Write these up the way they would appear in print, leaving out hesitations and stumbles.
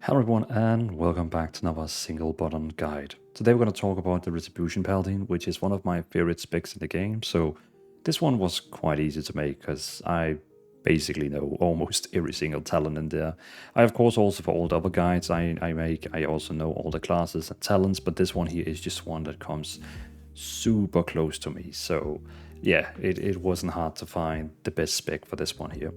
Hello everyone and welcome back to another single button guide. Today we're going to talk about the Retribution Paladin, which is one of my favorite specs in the game. So this one was quite easy to make because I basically know almost every single talent in there. I of course also for all the other guides I make, I also know all the classes and talents, but this one here is just one that comes super close to me. So yeah, it wasn't hard to find the best spec for this one here.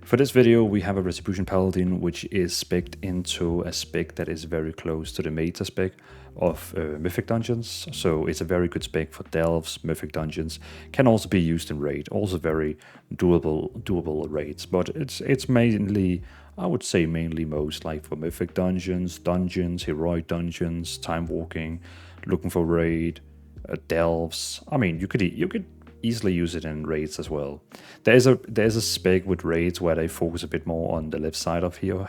For this video, we have a Retribution Paladin, which is spec'd into a spec that is very close to the meta spec of Mythic Dungeons. So it's a very good spec for Delves, Mythic Dungeons. Can also be used in Raid, also very doable raids. But it's mainly, I would say mainly most like for Mythic Dungeons, Heroic Dungeons, Time Walking, looking for Raid, Delves. I mean, you could easily use it in raids as well. There's a spec with raids where they focus a bit more on the left side of here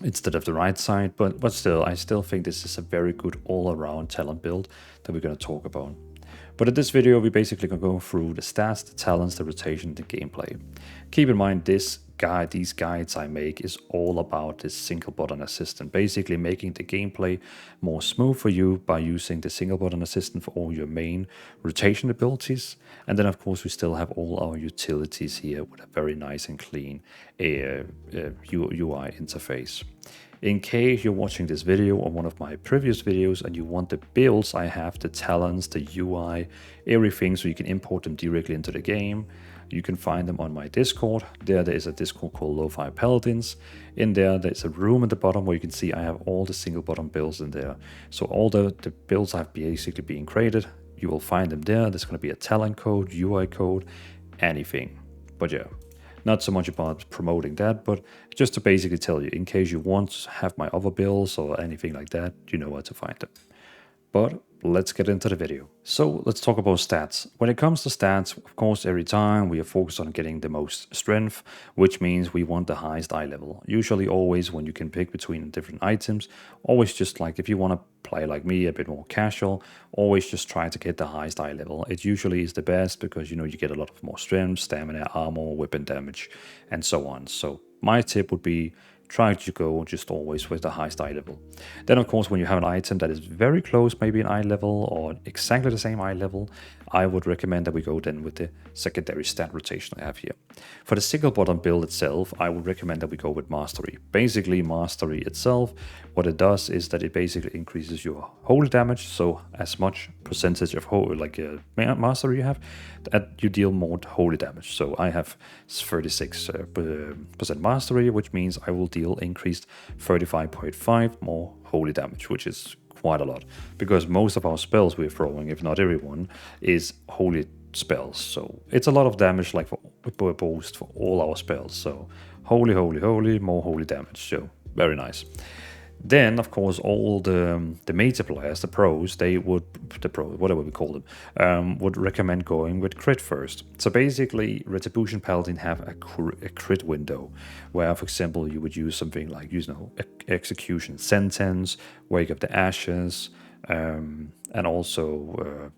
instead of the right side, but still, I still think this is a very good all-around talent build that we're going to talk about. But in this video, we basically going to go through the stats, the talents, the rotation, the gameplay. Keep in mind these guides I make is all about this single button assistant, basically making the gameplay more smooth for you by using the single button assistant for all your main rotation abilities. And then of course we still have all our utilities here with a very nice and clean UI interface. In case you're watching this video or one of my previous videos and you want the builds, I have the talents, the UI, everything, so you can import them directly into the game. You can find them on my Discord. There is a Discord called Lo-Fi Paladins. In there's a room at the bottom where you can see I have all the single button builds in there. So all the builds have basically been created, you will find them there. There's going to be a talent code, UI code, anything. But yeah, not so much about promoting that, but just to basically tell you, in case you want to have my other builds or anything like that, you know where to find them. But let's get into the video. So let's talk about stats. When it comes to stats, of course, every time we are focused on getting the most strength, which means we want the highest eye level. Usually always when you can pick between different items, always just like if you want to play like me, a bit more casual, always just try to get the highest eye level. It usually is the best because, you know, you get a lot of more strength, stamina, armor, weapon damage, and so on. So my tip would be try to go just always with the highest eye level. Then of course when you have an item that is very close, maybe an eye level or exactly the same eye level, I would recommend that we go then with the secondary stat rotation I have here. For the single button build itself, I would recommend that we go with Mastery. Basically Mastery itself, what it does is that it basically increases your holy damage, so as much percentage of Mastery you have, that you deal more holy damage. So I have 36% Mastery, which means I will deal increased 35.5 more holy damage, which is quite a lot because most of our spells we're throwing, if not everyone, is holy spells. So it's a lot of damage, like for boost for all our spells. So holy, more holy damage. So very nice. Then, of course, all the meta players, the pros, whatever we call them, would recommend going with crit first. So basically, Retribution Paladin have a crit window, where, for example, you would use something like, Execution Sentence, Wake Up the Ashes, and also,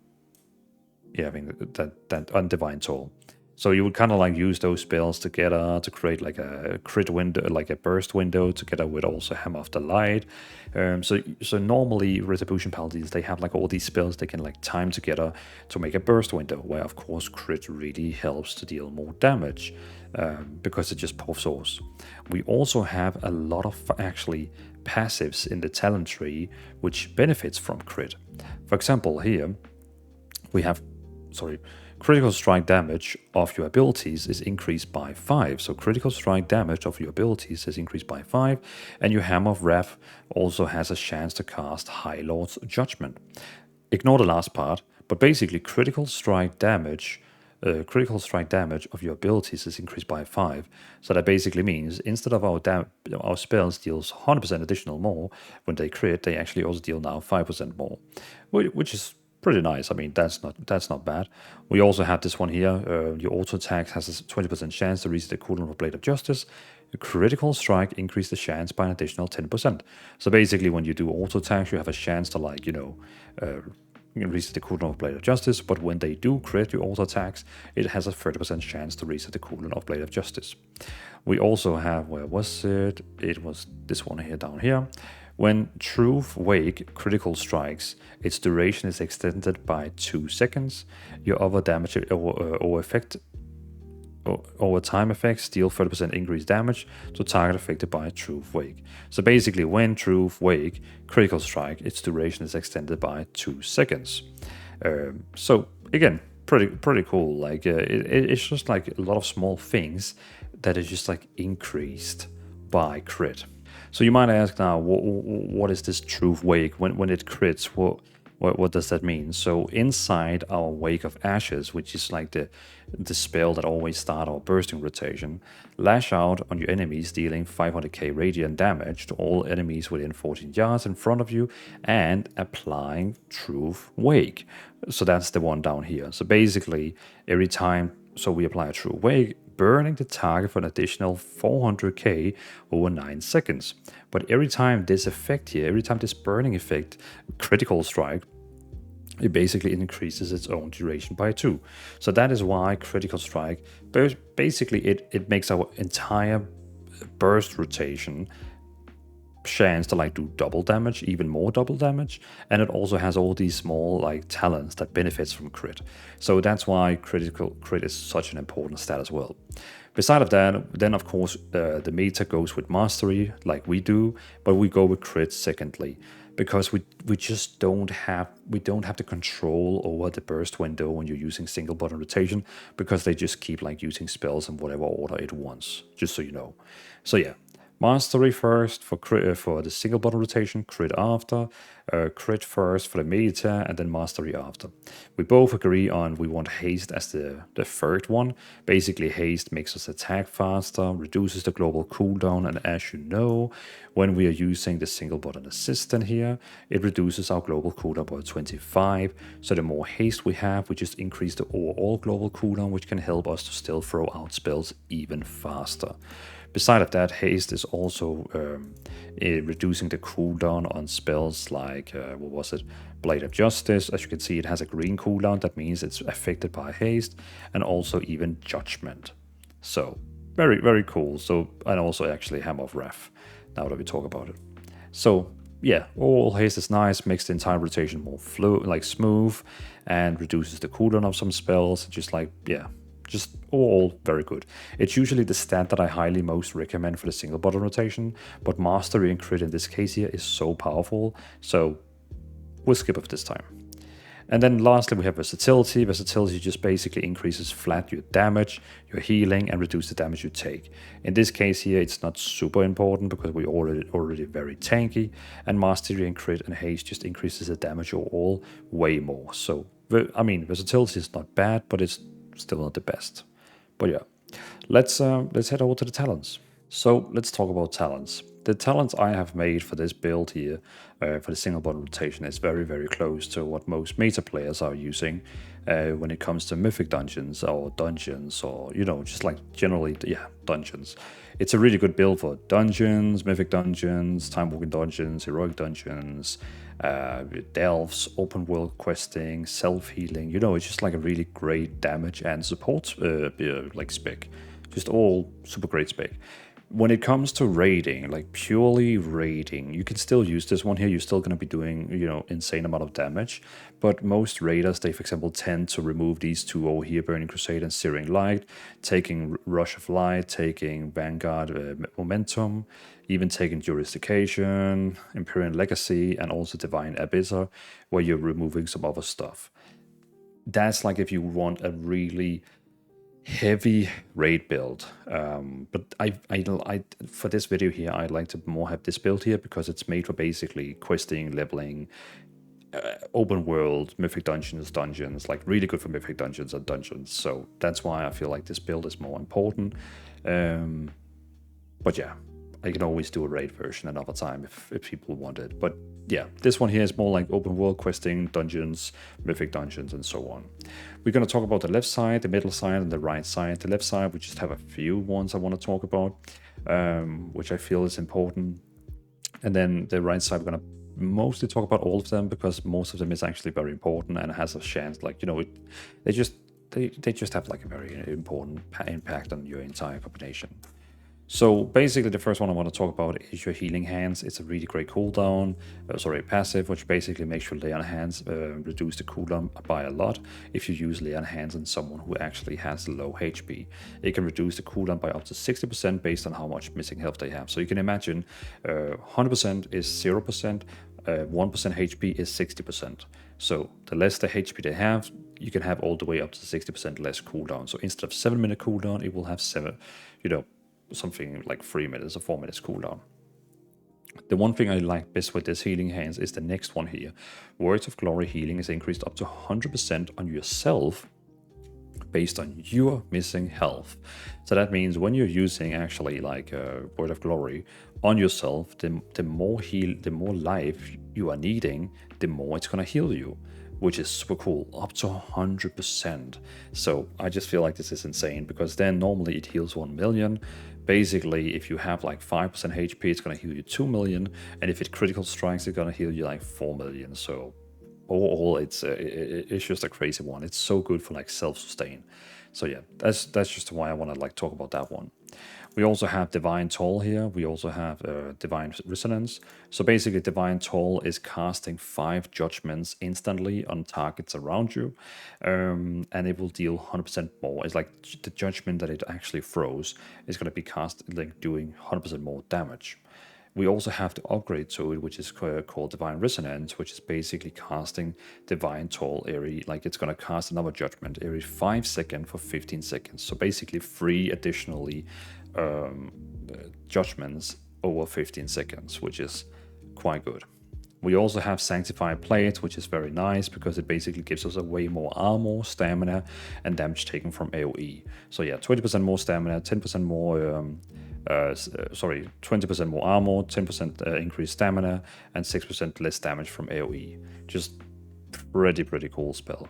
that Undivine Toll. So you would kind of like use those spells together to create like a crit window, like a burst window, together with also Hammer of the Light. So normally Retribution Paladins, they have like all these spells they can like time together to make a burst window, where of course crit really helps to deal more damage because it just pops source. We also have a lot of actually passives in the talent tree which benefits from crit. For example, here we have, critical strike damage of your abilities is increased by 5. So critical strike damage of your abilities is increased by 5. And your Hammer of Wrath also has a chance to cast High Lord's Judgment. Ignore the last part, but basically critical strike damage of your abilities is increased by 5. So that basically means instead of our spells deals 100% additional more, when they crit, they actually also deal now 5% more, which is pretty nice. I mean, that's not bad. We also have this one here. Your auto attack has a 20% chance to reach the cooldown of Blade of Justice. A critical strike increase the chance by an additional 10%. So basically, when you do auto attacks, you have a chance to reset the cooldown of Blade of Justice, but when they do crit your auto attacks, it has a 30% chance to reset the cooldown of Blade of Justice. We also have, where was it? It was this one here down here. When Truth Wake critical strikes, its duration is extended by 2 seconds. Your other damage over time effects deal 30% increased damage to target affected by Truth Wake. So basically, when Truth Wake critical strike, its duration is extended by 2 seconds. So again, pretty cool. Like it's just like a lot of small things that is just like increased by crit. So you might ask now, what is this Truth Wake? When it crits, what does that mean? So inside our Wake of Ashes, which is like the spell that always starts our bursting rotation, lash out on your enemies, dealing 500k radiant damage to all enemies within 14 yards in front of you, and applying Truth Wake. So that's the one down here. So basically, every time, so we apply a Truth Wake, burning the target for an additional 400k over 9 seconds. But every time this effect here, every time this burning effect, critical strike, it basically increases its own duration by 2. So that is why critical strike, basically it makes our entire burst rotation chance to like do double damage, even more double damage, and it also has all these small like talents that benefits from crit. So that's why critical crit is such an important stat as well. Beside of that, then of course the meta goes with mastery like we do, but we go with crit secondly, because we just don't have the control over the burst window when you're using single button rotation, because they just keep like using spells in whatever order it wants, just so you know. So yeah, mastery first for the single button rotation, crit after, crit first for the meta, and then mastery after. We both agree on we want haste as the third one. Basically, haste makes us attack faster, reduces the global cooldown, and as you know, when we are using the single button assistant here, it reduces our global cooldown by 25. So the more haste we have, we just increase the overall global cooldown, which can help us to still throw out spells even faster. Beside of that, haste is also reducing the cooldown on spells like, what was it, Blade of Justice. As you can see, it has a green cooldown. That means it's affected by haste, and also even Judgment. So very, very cool. So, and also actually Hammer of Wrath, now that we talk about it. So yeah, all haste is nice, makes the entire rotation more smooth, and reduces the cooldown of some spells. Just like, yeah, just all very good. It's usually the stat that I highly most recommend for the single button rotation, but mastery and crit in this case here is so powerful, so we'll skip it this time. And then lastly, we have versatility. Versatility just basically increases flat your damage, your healing, and reduce the damage you take. In this case here, it's not super important because we're already very tanky, and mastery and crit and haste just increases the damage overall way more. So, I mean, versatility is not bad, but it's still not the best. But yeah, let's head over to the talents. So let's talk about talents. The talents I have made for this build here, for the single button rotation, is very, very close to what most meta players are using when it comes to mythic dungeons, or you know, just like generally, yeah, dungeons. It's a really good build for dungeons, mythic dungeons, time walking dungeons, heroic dungeons, delves, open world questing, self-healing. You know, it's just like a really great damage and support like spec. Just all super great spec. When it comes to raiding, like purely raiding, you can still use this one here. You're still going to be doing, you know, insane amount of damage. But most raiders, they, for example, tend to remove these two over here, Burning Crusade and Searing Light, taking Rush of Light, taking Vanguard Momentum, even taking Jurisdiction, Imperial Legacy, and also Divine Abysser, where you're removing some other stuff. That's like if you want a really heavy raid build, but I for this video here, I'd like to more have this build here because it's made for basically questing, leveling, open world, mythic dungeons, like really good for mythic dungeons and dungeons. So that's why I feel like this build is more important. But yeah, I can always do a raid version another time if people want it. But yeah, this one here is more like open world questing, dungeons, mythic dungeons, and so on. We're going to talk about the left side, the middle side, and the right side. The left side, we just have a few ones I want to talk about, which I feel is important. And then the right side, we're going to mostly talk about all of them because most of them is actually very important and has a chance, like, you know, they just have like a very important impact on your entire combination. So basically the first one I want to talk about is your healing hands. It's a really great cooldown, passive, which basically makes your lay on hands reduce the cooldown by a lot if you use lay on hands on someone who actually has low HP. It can reduce the cooldown by up to 60% based on how much missing health they have. So you can imagine 100% is 0%, 1% HP is 60%. So the less the HP they have, you can have all the way up to 60% less cooldown. So instead of 7-minute cooldown, it will have something like 3 minutes or 4 minutes cooldown. The one thing I like best with this healing hands is the next one here. Words of Glory healing is increased up to 100% on yourself based on your missing health. So that means when you're using actually like Word of Glory on yourself, the more life you are needing, the more it's gonna heal you, which is super cool, up to 100%. So I just feel like this is insane because then normally it heals 1 million. Basically, if you have like 5% HP, it's gonna heal you 2 million, and if it critical strikes, it's gonna heal you like 4 million. So overall, it's just a crazy one. It's so good for like self-sustain. So yeah, that's just why I want to like talk about that one. We also have Divine Toll here. We also have Divine Resonance. So basically, Divine Toll is casting 5 judgments instantly on targets around you, and it will deal 100% more. It's like the judgment that it actually throws is going to be cast like doing 100% more damage. We also have the upgrade to it, which is called Divine Resonance, which is basically casting Divine Toll every, like it's going to cast another judgment every 5 seconds for 15 seconds. So basically 3 additionally judgments over 15 seconds, which is quite good. We also have Sanctified Plates, which is very nice because it basically gives us a way more armor, stamina, and damage taken from AoE. So yeah, 20% more stamina, 10% more 20% more armor, 10% increased stamina, and 6% less damage from AoE. Just pretty cool spell.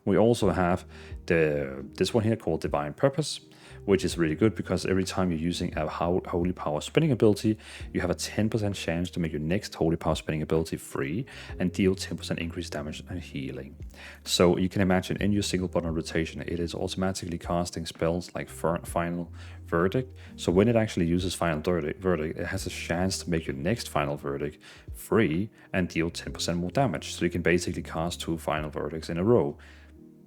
We also have this one here called Divine Purpose, which is really good because every time you're using a Holy Power spinning ability, you have a 10% chance to make your next Holy Power spinning ability free and deal 10% increased damage and healing. So you can imagine in your single button rotation, it is automatically casting spells like Final Verdict. So when it actually uses Final Verdict, it has a chance to make your next Final Verdict free and deal 10% more damage. So you can basically cast 2 Final Verdicts in a row,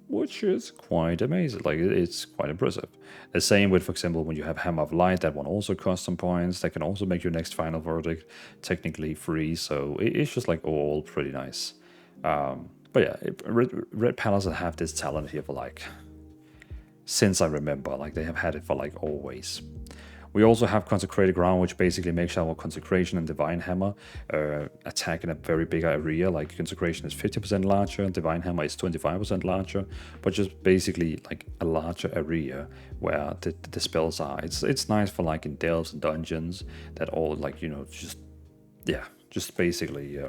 which is quite amazing. Like, it's quite impressive. The same with, for example, when you have Hammer of Light, that one also costs some points. That can also make your next Final Verdict technically free. So it's just like all pretty nice. But yeah, Red Paladins have this talent here for like, since I remember, like they have had it for like always. We also have Consecrated Ground, which basically makes our Consecration and Divine Hammer attack in a very big area. Like Consecration is 50% larger, Divine Hammer is 25% larger, but just basically like a larger area where the spells are. It's nice for like in delves and dungeons that all like, you know, just basically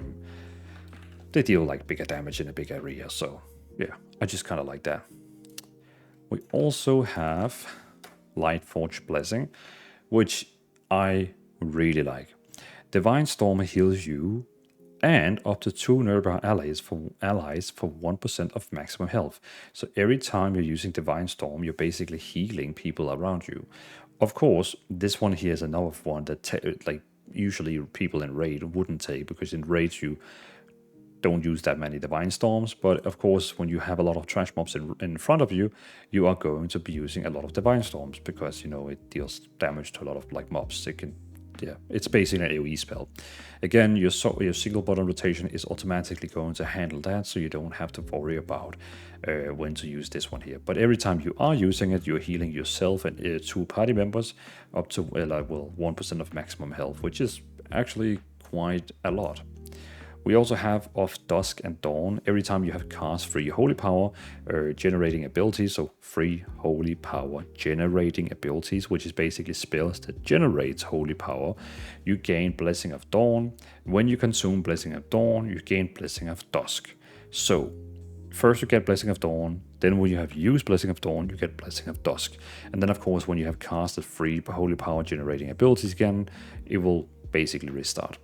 they deal like bigger damage in a big area. So yeah, I just kind of like that. We also have Lightforge Blessing, which I really like. Divine Storm heals you and up to 2 nearby allies for 1% of maximum health. So every time you're using Divine Storm, you're basically healing people around you. Of course, this one here is another one that like usually people in raid wouldn't take, because in raids you don't use that many Divine Storms, but of course when you have a lot of trash mobs in front of you, you are going to be using a lot of Divine Storms because, you know, it deals damage to a lot of like mobs. It can, yeah, it's basically an AoE spell. Again, your single button rotation is automatically going to handle that, so you don't have to worry about when to use this one here. But every time you are using it, you're healing yourself and 2 party members up to 1% of maximum health, which is actually quite a lot. We also have Of Dusk and Dawn. Every time you have cast 3 Holy Power generating abilities, so 3 Holy Power generating abilities, which is basically spells that generates Holy Power, you gain Blessing of Dawn. When you consume Blessing of Dawn, you gain Blessing of Dusk. So first you get Blessing of Dawn, then when you have used Blessing of Dawn, you get Blessing of Dusk. And then of course when you have casted 3 Holy Power generating abilities again, it will basically restart.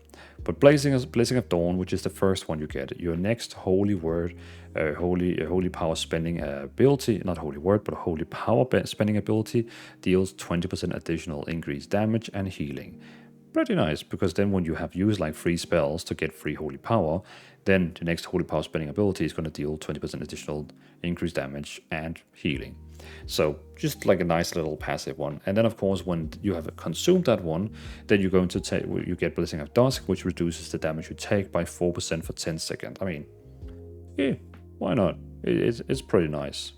But Blazing of Dawn, which is the first one you get, your next holy word, holy power spending ability, not holy word, but holy power spending ability, deals 20% additional increased damage and healing. Pretty nice, because then when you have used like 3 spells to get free holy power, then the next holy power spending ability is going to deal 20% additional increased damage and healing. So just like a nice little passive one. And then of course, when you have consumed that one, then you're going to take, you get Blessing of Dusk, which reduces the damage you take by 4% for 10 seconds. I mean, yeah, why not? It's pretty nice.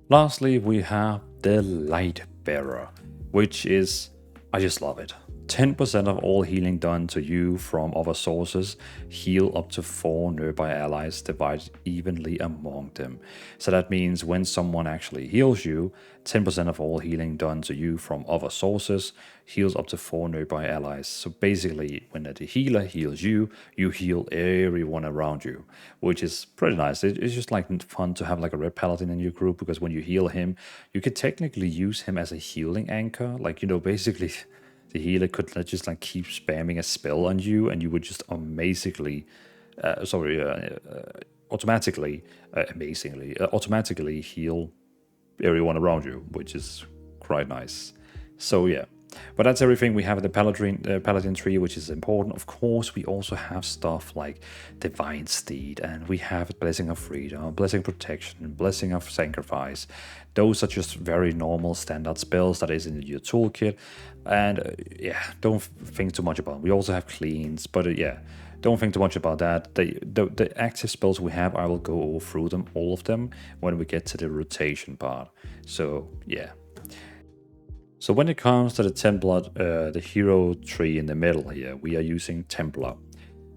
Lastly, we have the Light Bearer, which is, I just love it. 10% of all healing done to you from other sources heal up to 4 nearby allies divided evenly among them. So that means when someone actually heals you, 10% of all healing done to you from other sources heals up to 4 nearby allies. So basically, when the healer heals you, you heal everyone around you, which is pretty nice. It's just like fun to have like a red paladin in your group, because when you heal him, you could technically use him as a healing anchor. Like, you know, basically the healer could just like keep spamming a spell on you, and you would just automatically heal everyone around you, which is quite nice. So yeah, but that's everything we have at the Paladin tree, which is important. Of course, we also have stuff like Divine Steed, and we have Blessing of Freedom, Blessing of Protection, Blessing of Sacrifice. Those are just very normal standard spells that is in your toolkit. And yeah, don't think too much about them. We also have cleans, but yeah, don't think too much about that. The active spells we have, I will go through them, all of them, when we get to the rotation part. So yeah. So when it comes to the Templar, the hero tree in the middle here, we are using Templar.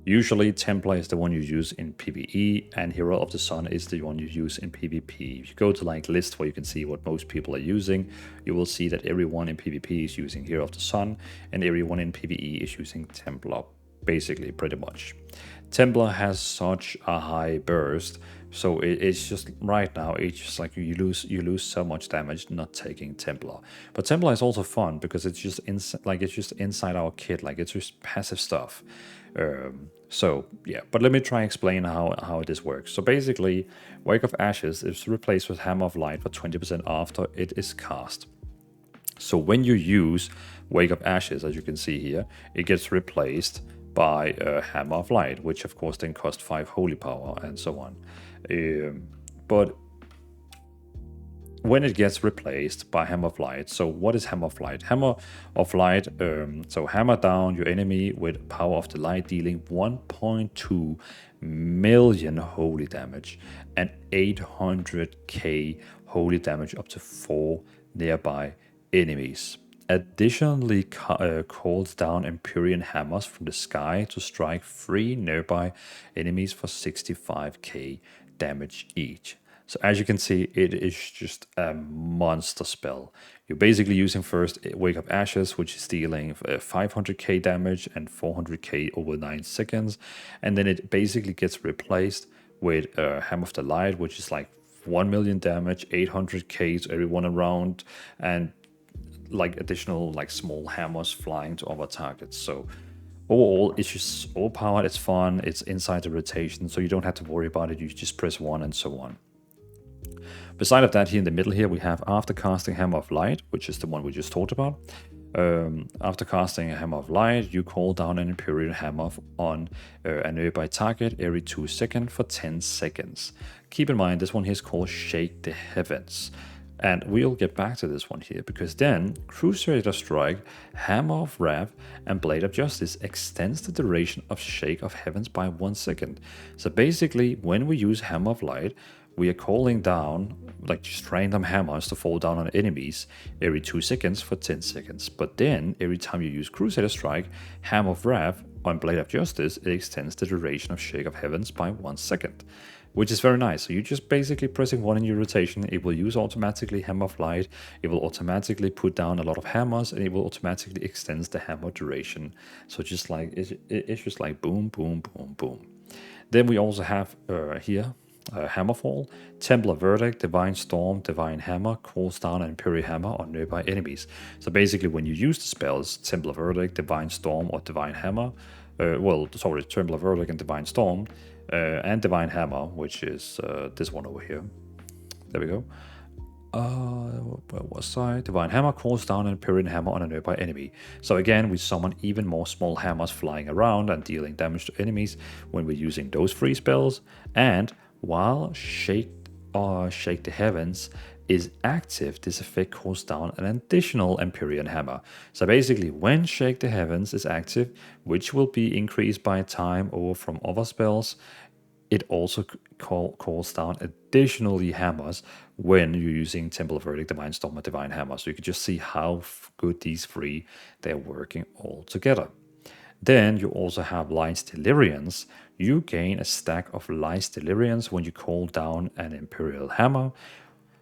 Usually Templar is the one you use in PvE, and Hero of the Sun is the one you use in PvP. If you go to like list where you can see what most people are using, you will see that everyone in PvP is using Hero of the Sun, and everyone in PvE is using Templar, basically, pretty much. Templar has such a high burst, so it's just right now it's just like you lose so much damage not taking Templar. But Templar is also fun because it's just inside our kit, like it's just passive stuff. So yeah, but let me try and explain how this works. So basically, Wake of Ashes is replaced with Hammer of Light for 20% after it is cast. So when you use Wake of Ashes, as you can see here, it gets replaced by Hammer of Light, which of course then costs 5 holy power and so on. But when it gets replaced by Hammer of Light, so what is Hammer of Light? Hammer of Light, so hammer down your enemy with Power of the Light, dealing 1.2 million holy damage and 800k holy damage up to 4 nearby enemies. Additionally, calls down Empyrean hammers from the sky to strike 3 nearby enemies for 65k damage each. So as you can see, it is just a monster spell. You're basically using first Wake of Ashes, which is dealing 500k damage and 400k over 9 seconds. And then it basically gets replaced with Hammer of the Light, which is like 1 million damage, 800k to everyone around, and like additional like small hammers flying to other targets. So overall, it's just overpowered, it's fun, it's inside the rotation, so you don't have to worry about it. You just press 1 and so on. Beside of that, here in the middle here, we have after casting Hammer of Light, which is the one we just talked about. After casting a Hammer of Light, you call down an Imperial Hammer on a nearby target every 2 seconds for 10 seconds. Keep in mind, this one here is called Shake the Heavens. And we'll get back to this one here, because then Crusader Strike, Hammer of Wrath, and Blade of Justice extends the duration of Shake of Heavens by 1 second. So basically, when we use Hammer of Light, we are calling down like just random hammers to fall down on enemies every 2 seconds for 10 seconds. But then every time you use Crusader Strike, Hammer of Wrath, on Blade of Justice, it extends the duration of Shake of Heavens by 1 second. Which is very nice. So you're just basically pressing 1 in your rotation. It will use automatically Hammer of Light. It will automatically put down a lot of hammers, and it will automatically extend the hammer duration. So just like it's just like boom, boom, boom, boom. Then we also have here Hammerfall, Templar Verdict, Divine Storm, Divine Hammer, Calls Down, and Imperial Hammer on nearby enemies. So basically, when you use the spells Templar Verdict, Divine Storm, or Divine Hammer, Templar Verdict and Divine Storm, and Divine Hammer, which is this one over here. There we go. Where was I? Divine Hammer calls down an Imperial Hammer on a nearby enemy. So again, we summon even more small hammers flying around and dealing damage to enemies when we're using those free spells. And while Shake the Heavens is active, this effect calls down an additional Imperial Hammer. So basically, when Shake the Heavens is active, which will be increased by time over from other spells, it also calls down additionally hammers when you're using Temple Verdict, Divine Storm, or Divine Hammer. So you can just see how good these three, they're working all together. Then you also have Light's Deliriance. You gain a stack of Light's Deliriance when you call down an Imperial Hammer.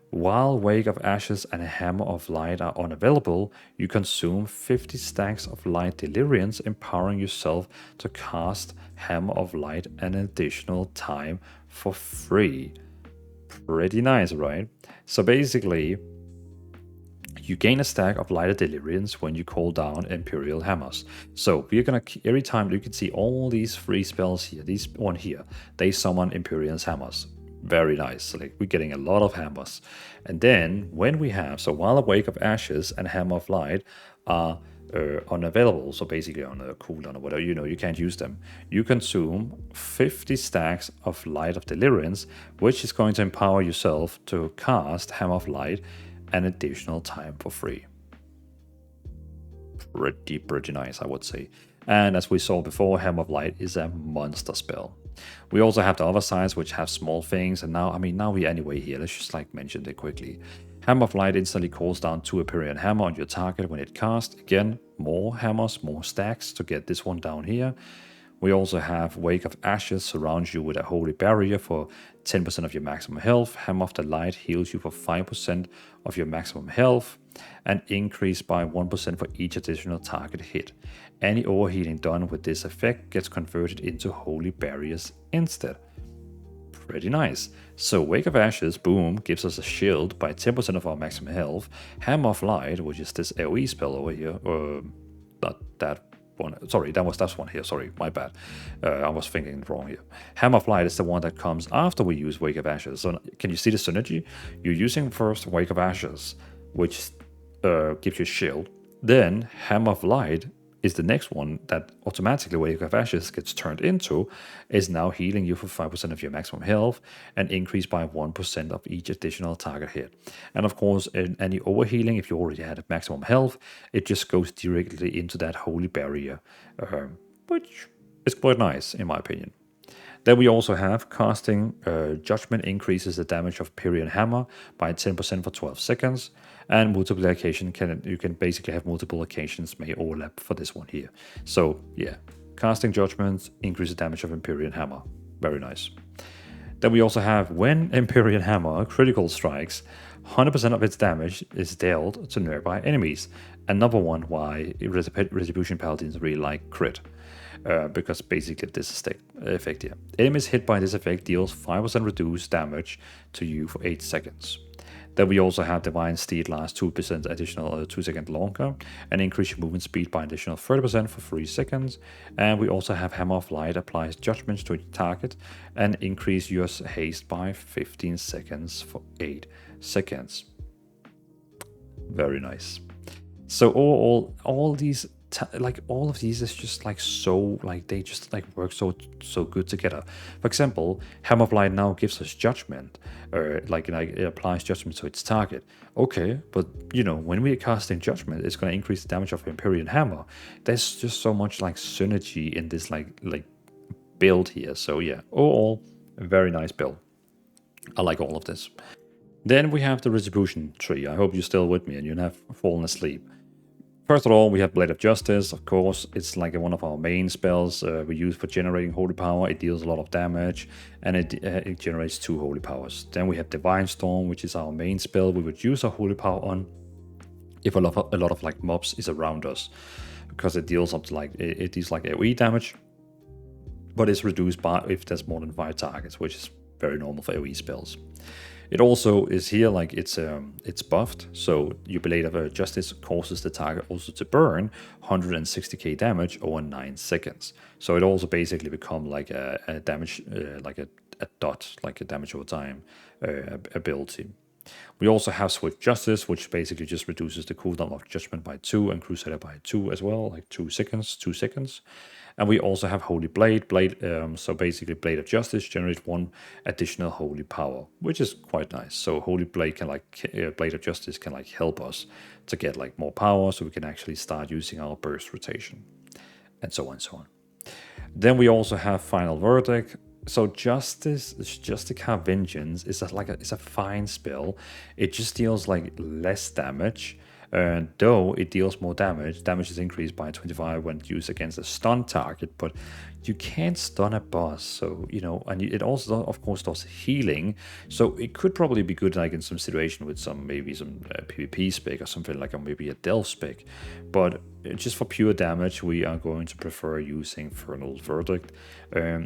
While Wake of Ashes and Hammer of Light are unavailable, you consume 50 stacks of Light Deliriance, empowering yourself to cast Hammer of Light an additional time for free. Pretty nice, right? So basically, you gain a stack of Light Deliriance when you call down Imperial Hammers. So we're gonna, every time you can see all these free spells here, these one here, they summon Imperial Hammers. Very nice. So like we're getting a lot of hammers. And then when we have, so while a Wake of Ashes and Hammer of Light are unavailable, so basically on a cooldown or whatever, you can't use them, you consume 50 stacks of Light of Deliriance, which is going to empower yourself to cast Hammer of Light an additional time for free. Pretty nice, I would say. And as we saw before, Hammer of Light is a monster spell. We also have the other sides, which have small things, and now we're anyway here. Let's just like mention it quickly. Hammer of Light instantly calls down 2 Imperial Hammer on your target when it casts. Again, more hammers, more stacks to get this one down here. We also have Wake of Ashes surrounds you with a holy barrier for 10% of your maximum health. Hammer of the Light heals you for 5% of your maximum health and increase by 1% for each additional target hit. Any overhealing done with this effect gets converted into holy barriers instead. Pretty nice. So Wake of Ashes, boom, gives us a shield by 10% of our maximum health. Hammer of Light, which is this AoE spell over here, not that one. Sorry, that one here. Sorry, my bad. I was thinking wrong here. Hammer of Light is the one that comes after we use Wake of Ashes. So can you see the synergy? You're using first Wake of Ashes, which gives you a shield. Then Hammer of Light is the next one that automatically Wake of Ashes gets turned into, is now healing you for 5% of your maximum health and increased by 1% of each additional target hit. And of course, in any overhealing, if you already had a maximum health, it just goes directly into that holy barrier, which is quite nice in my opinion. Then we also have casting Judgment increases the damage of Imperial Hammer by 10% for 12 seconds. And multiplication, you can basically have multiple occasions may overlap for this one here. So yeah, casting Judgment increases the damage of Imperial Hammer. Very nice. Then we also have when Imperial Hammer critical strikes, 100% of its damage is dealt to nearby enemies. Another one why Retribution Paladins really like crit. Because basically this effect here. Enemies hit by this effect deals 5% reduced damage to you for 8 seconds. Then we also have Divine Steed lasts 2% additional 2 seconds longer and increase your movement speed by an additional 30% for 3 seconds. And we also have Hammer of Light applies judgments to its target and increase your haste by 15 seconds for 8 seconds. Very nice. So all these all of these is just like so they just like work so good together. For example, Hammer of Light now gives us judgment, it applies judgment to its target. Okay, but when we are casting judgment, it's going to increase the damage of Imperial Hammer. There's just so much like synergy in this like build here. So yeah, overall a very nice build. I like all of this. Then we have the Retribution tree. I hope you're still with me and you have fallen asleep. First of all, we have Blade of Justice. Of course, it's like one of our main spells we use for generating holy power. It deals a lot of damage, and it generates 2 holy powers. Then we have Divine Storm, which is our main spell we would use our holy power on if a lot of like mobs is around us, because it deals up to it deals like AoE damage, but it's reduced by if there's more than 5 targets, which is very normal for AoE spells. It also is here like it's buffed, so your Blade of Justice causes the target also to burn 160k damage over 9 seconds. So it also basically become like a damage, like a dot, like a damage over time ability. We also have Swift Justice, which basically just reduces the cooldown of Judgment by 2 and Crusader by 2 as well, like 2 seconds. And we also have Holy Blade. So basically Blade of Justice generates 1 additional holy power, which is quite nice. So Holy Blade can Blade of Justice can like help us to get like more power, so we can actually start using our burst rotation, and so on and so on. Then we also have Final Verdict. So Justica Vengeance is it's a fine spell. It just deals like less damage. Though it deals more damage, damage is increased by 25 when used against a stun target, but you can't stun a boss, so and it also of course does healing, so it could probably be good like in some situation with maybe some PvP spec or something like, or maybe a Delve spec, but just for pure damage we are going to prefer using Infernal Verdict,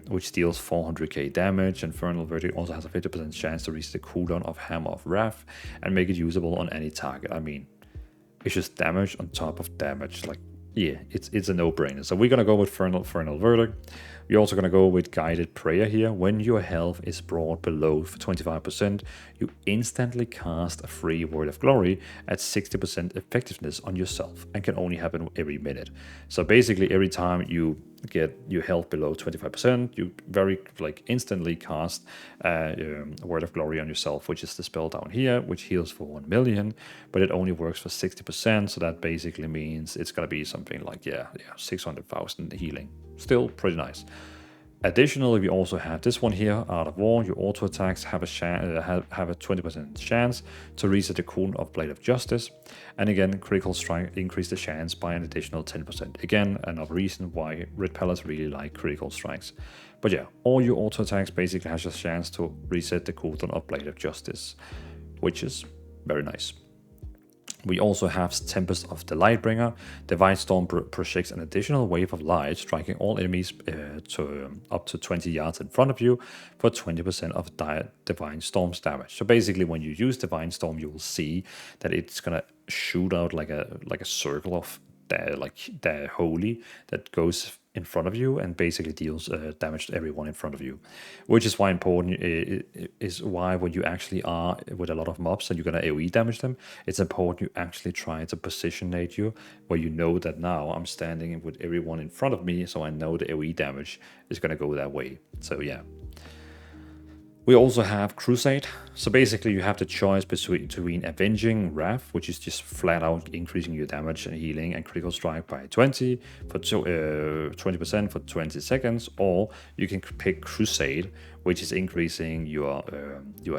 which deals 400k damage, and Infernal Verdict also has a 50% chance to reach the cooldown of Hammer of Wrath and make it usable on any target. I mean, it's just damage on top of damage. Like, yeah, it's a no-brainer. So we're going to go with Infernal Verdict. We're also going to go with Guided Prayer here. When your health is brought below 25%, you instantly cast a free Word of Glory at 60% effectiveness on yourself, and can only happen every minute. So basically every time you get your health below 25%, you very instantly cast a Word of Glory on yourself, which is the spell down here, which heals for 1 million, but it only works for 60%, so that basically means it's gonna be something like 600,000 healing. Still pretty nice. Additionally, we also have this one here, Art of War. Your auto attacks have a 20% chance to reset the cooldown of Blade of Justice, and again, critical strike increase the chance by an additional 10%. Again, another reason why Red Palace really like critical strikes. But yeah, all your auto attacks basically has a chance to reset the cooldown of Blade of Justice, which is very nice. We also have Tempest of the Lightbringer. Divine Storm projects an additional wave of light, striking all enemies up to 20 yards in front of you for 20% of Divine Storm's damage. So basically, when you use Divine Storm, you will see that it's gonna shoot out like a circle of the holy that goes in front of you and basically deals damage to everyone in front of you, which is why important is why when you actually are with a lot of mobs and you're gonna AoE damage them, it's important you actually try to positionate you where you know that now I'm standing with everyone in front of me, so I know the AoE damage is gonna go that way. So yeah. We also have Crusade. So basically you have the choice between Avenging Wrath, which is just flat out increasing your damage and healing and critical strike by 20% for 20 seconds, or you can pick Crusade, which is increasing your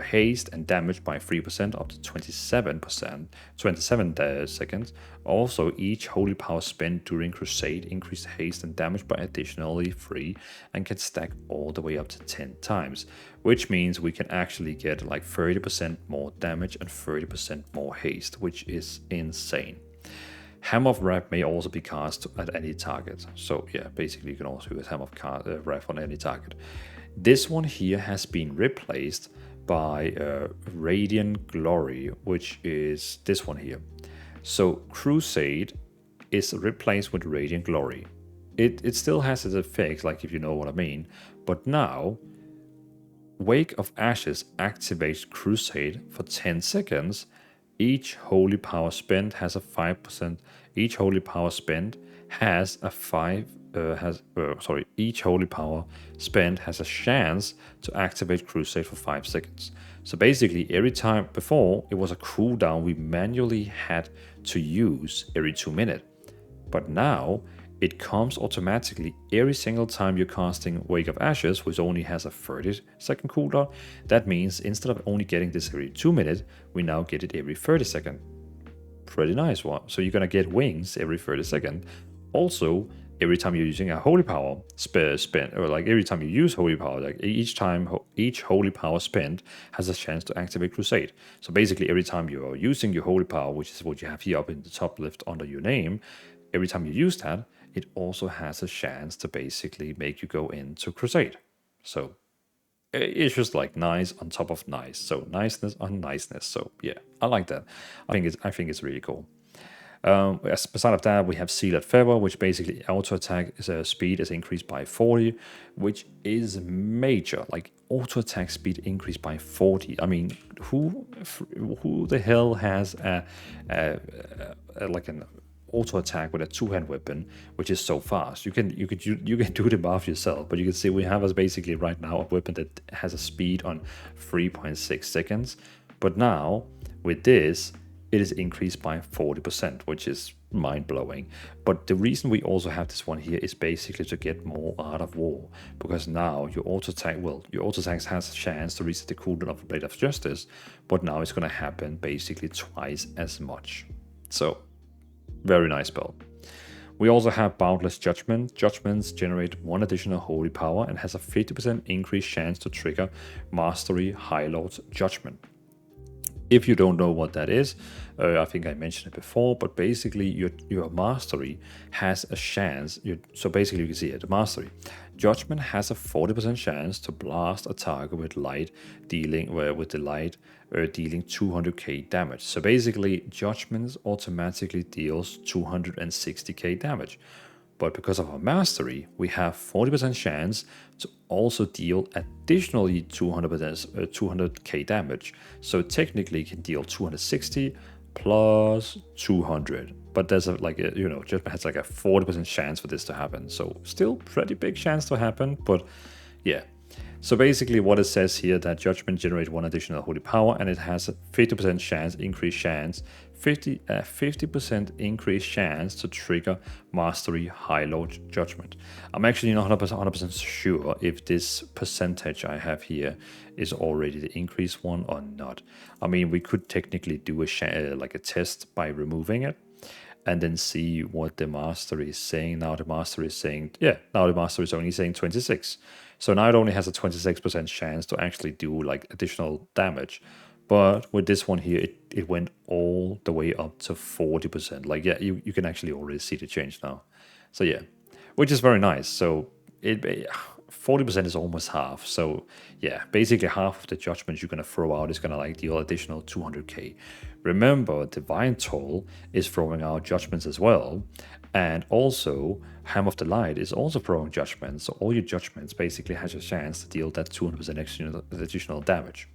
haste and damage by 3% up to 27 seconds. Also, each holy power spent during Crusade increased haste and damage by additionally 3 and can stack all the way up to 10 times, which means we can actually get like 30% more damage and 30% more haste, which is insane. Hammer of Wrath may also be cast at any target. So yeah, basically you can also use Hammer of Wrath on any target. This one here has been replaced by Radiant Glory, which is this one here. So Crusade is replaced with Radiant Glory. It still has its effects, like if you know what I mean, but now Wake of Ashes activates Crusade for 10 seconds. Each holy power spent has a 5%. Each holy power spent has a each holy power spent has a chance to activate Crusade for 5 seconds. So basically, every time before it was a cooldown we manually had to use every 2 minutes, but now it comes automatically every single time you're casting Wake of Ashes, which only has a 30-second cooldown. That means instead of only getting this every 2 minutes, we now get it every 30 seconds. Pretty nice one. So you're gonna get wings every 30 seconds. Also, every time you're using a holy power spent, or like every time you use holy power, like each holy power spent has a chance to activate Crusade. So basically, every time you are using your holy power, which is what you have here up in the top left under your name, every time you use that, it also has a chance to basically make you go into Crusade. So it's just like nice on top of nice. So niceness on niceness. So yeah, I like that. I think it's really cool. Beside of that, we have Sealed Feather, which basically auto attack speed is increased by 40, which is major. Like auto attack speed increased by 40. I mean, who the hell has like an auto attack with a two-hand weapon, which is so fast? You can do the math yourself, but you can see we have as basically right now a weapon that has a speed on 3.6 seconds, but now with this it is increased by 40%, which is mind-blowing. But the reason we also have this one here is basically to get more out of war, because now your auto attack has a chance to reset the cooldown of the Blade of Justice, but now it's going to happen basically twice as much. So very nice spell. We also have Boundless Judgment. Judgments generate 1 additional holy power and has a 50% increased chance to trigger Mastery High Lord's Judgment. If you don't know what that is, I think I mentioned it before, but basically your mastery has a chance. So basically you can see it, the mastery. Judgment has a 40% chance to blast a target with light, dealing 200k damage. So basically Judgment automatically deals 260k damage. But because of our mastery, we have 40% chance to also deal additionally 200k damage. So technically, it can deal 260 plus 200. But there's Judgment has like a 40% chance for this to happen. So still pretty big chance to happen, but yeah. So basically what it says here, that Judgment generates 1 additional holy power, and it has a 50% chance, increased chance, 50% increased chance to trigger Mastery High Lord Judgment. I'm actually not 100% sure if this percentage I have here is already the increased one or not. I mean, we could technically do a test by removing it, and then see what the mastery is saying. Now the mastery is saying, now the mastery is only saying 26. So now it only has a 26% chance to actually do like additional damage. But with this one here, it went all the way up to 40%. Like, yeah, you can actually already see the change now. So yeah, which is very nice. So 40% is almost half. So yeah, basically half of the judgments you're going to throw out is going to like deal additional 200k. Remember, Divine Toll is throwing out judgments as well. And also, Hammer of the Light is also throwing judgments. So all your judgments basically has a chance to deal that 200% additional damage.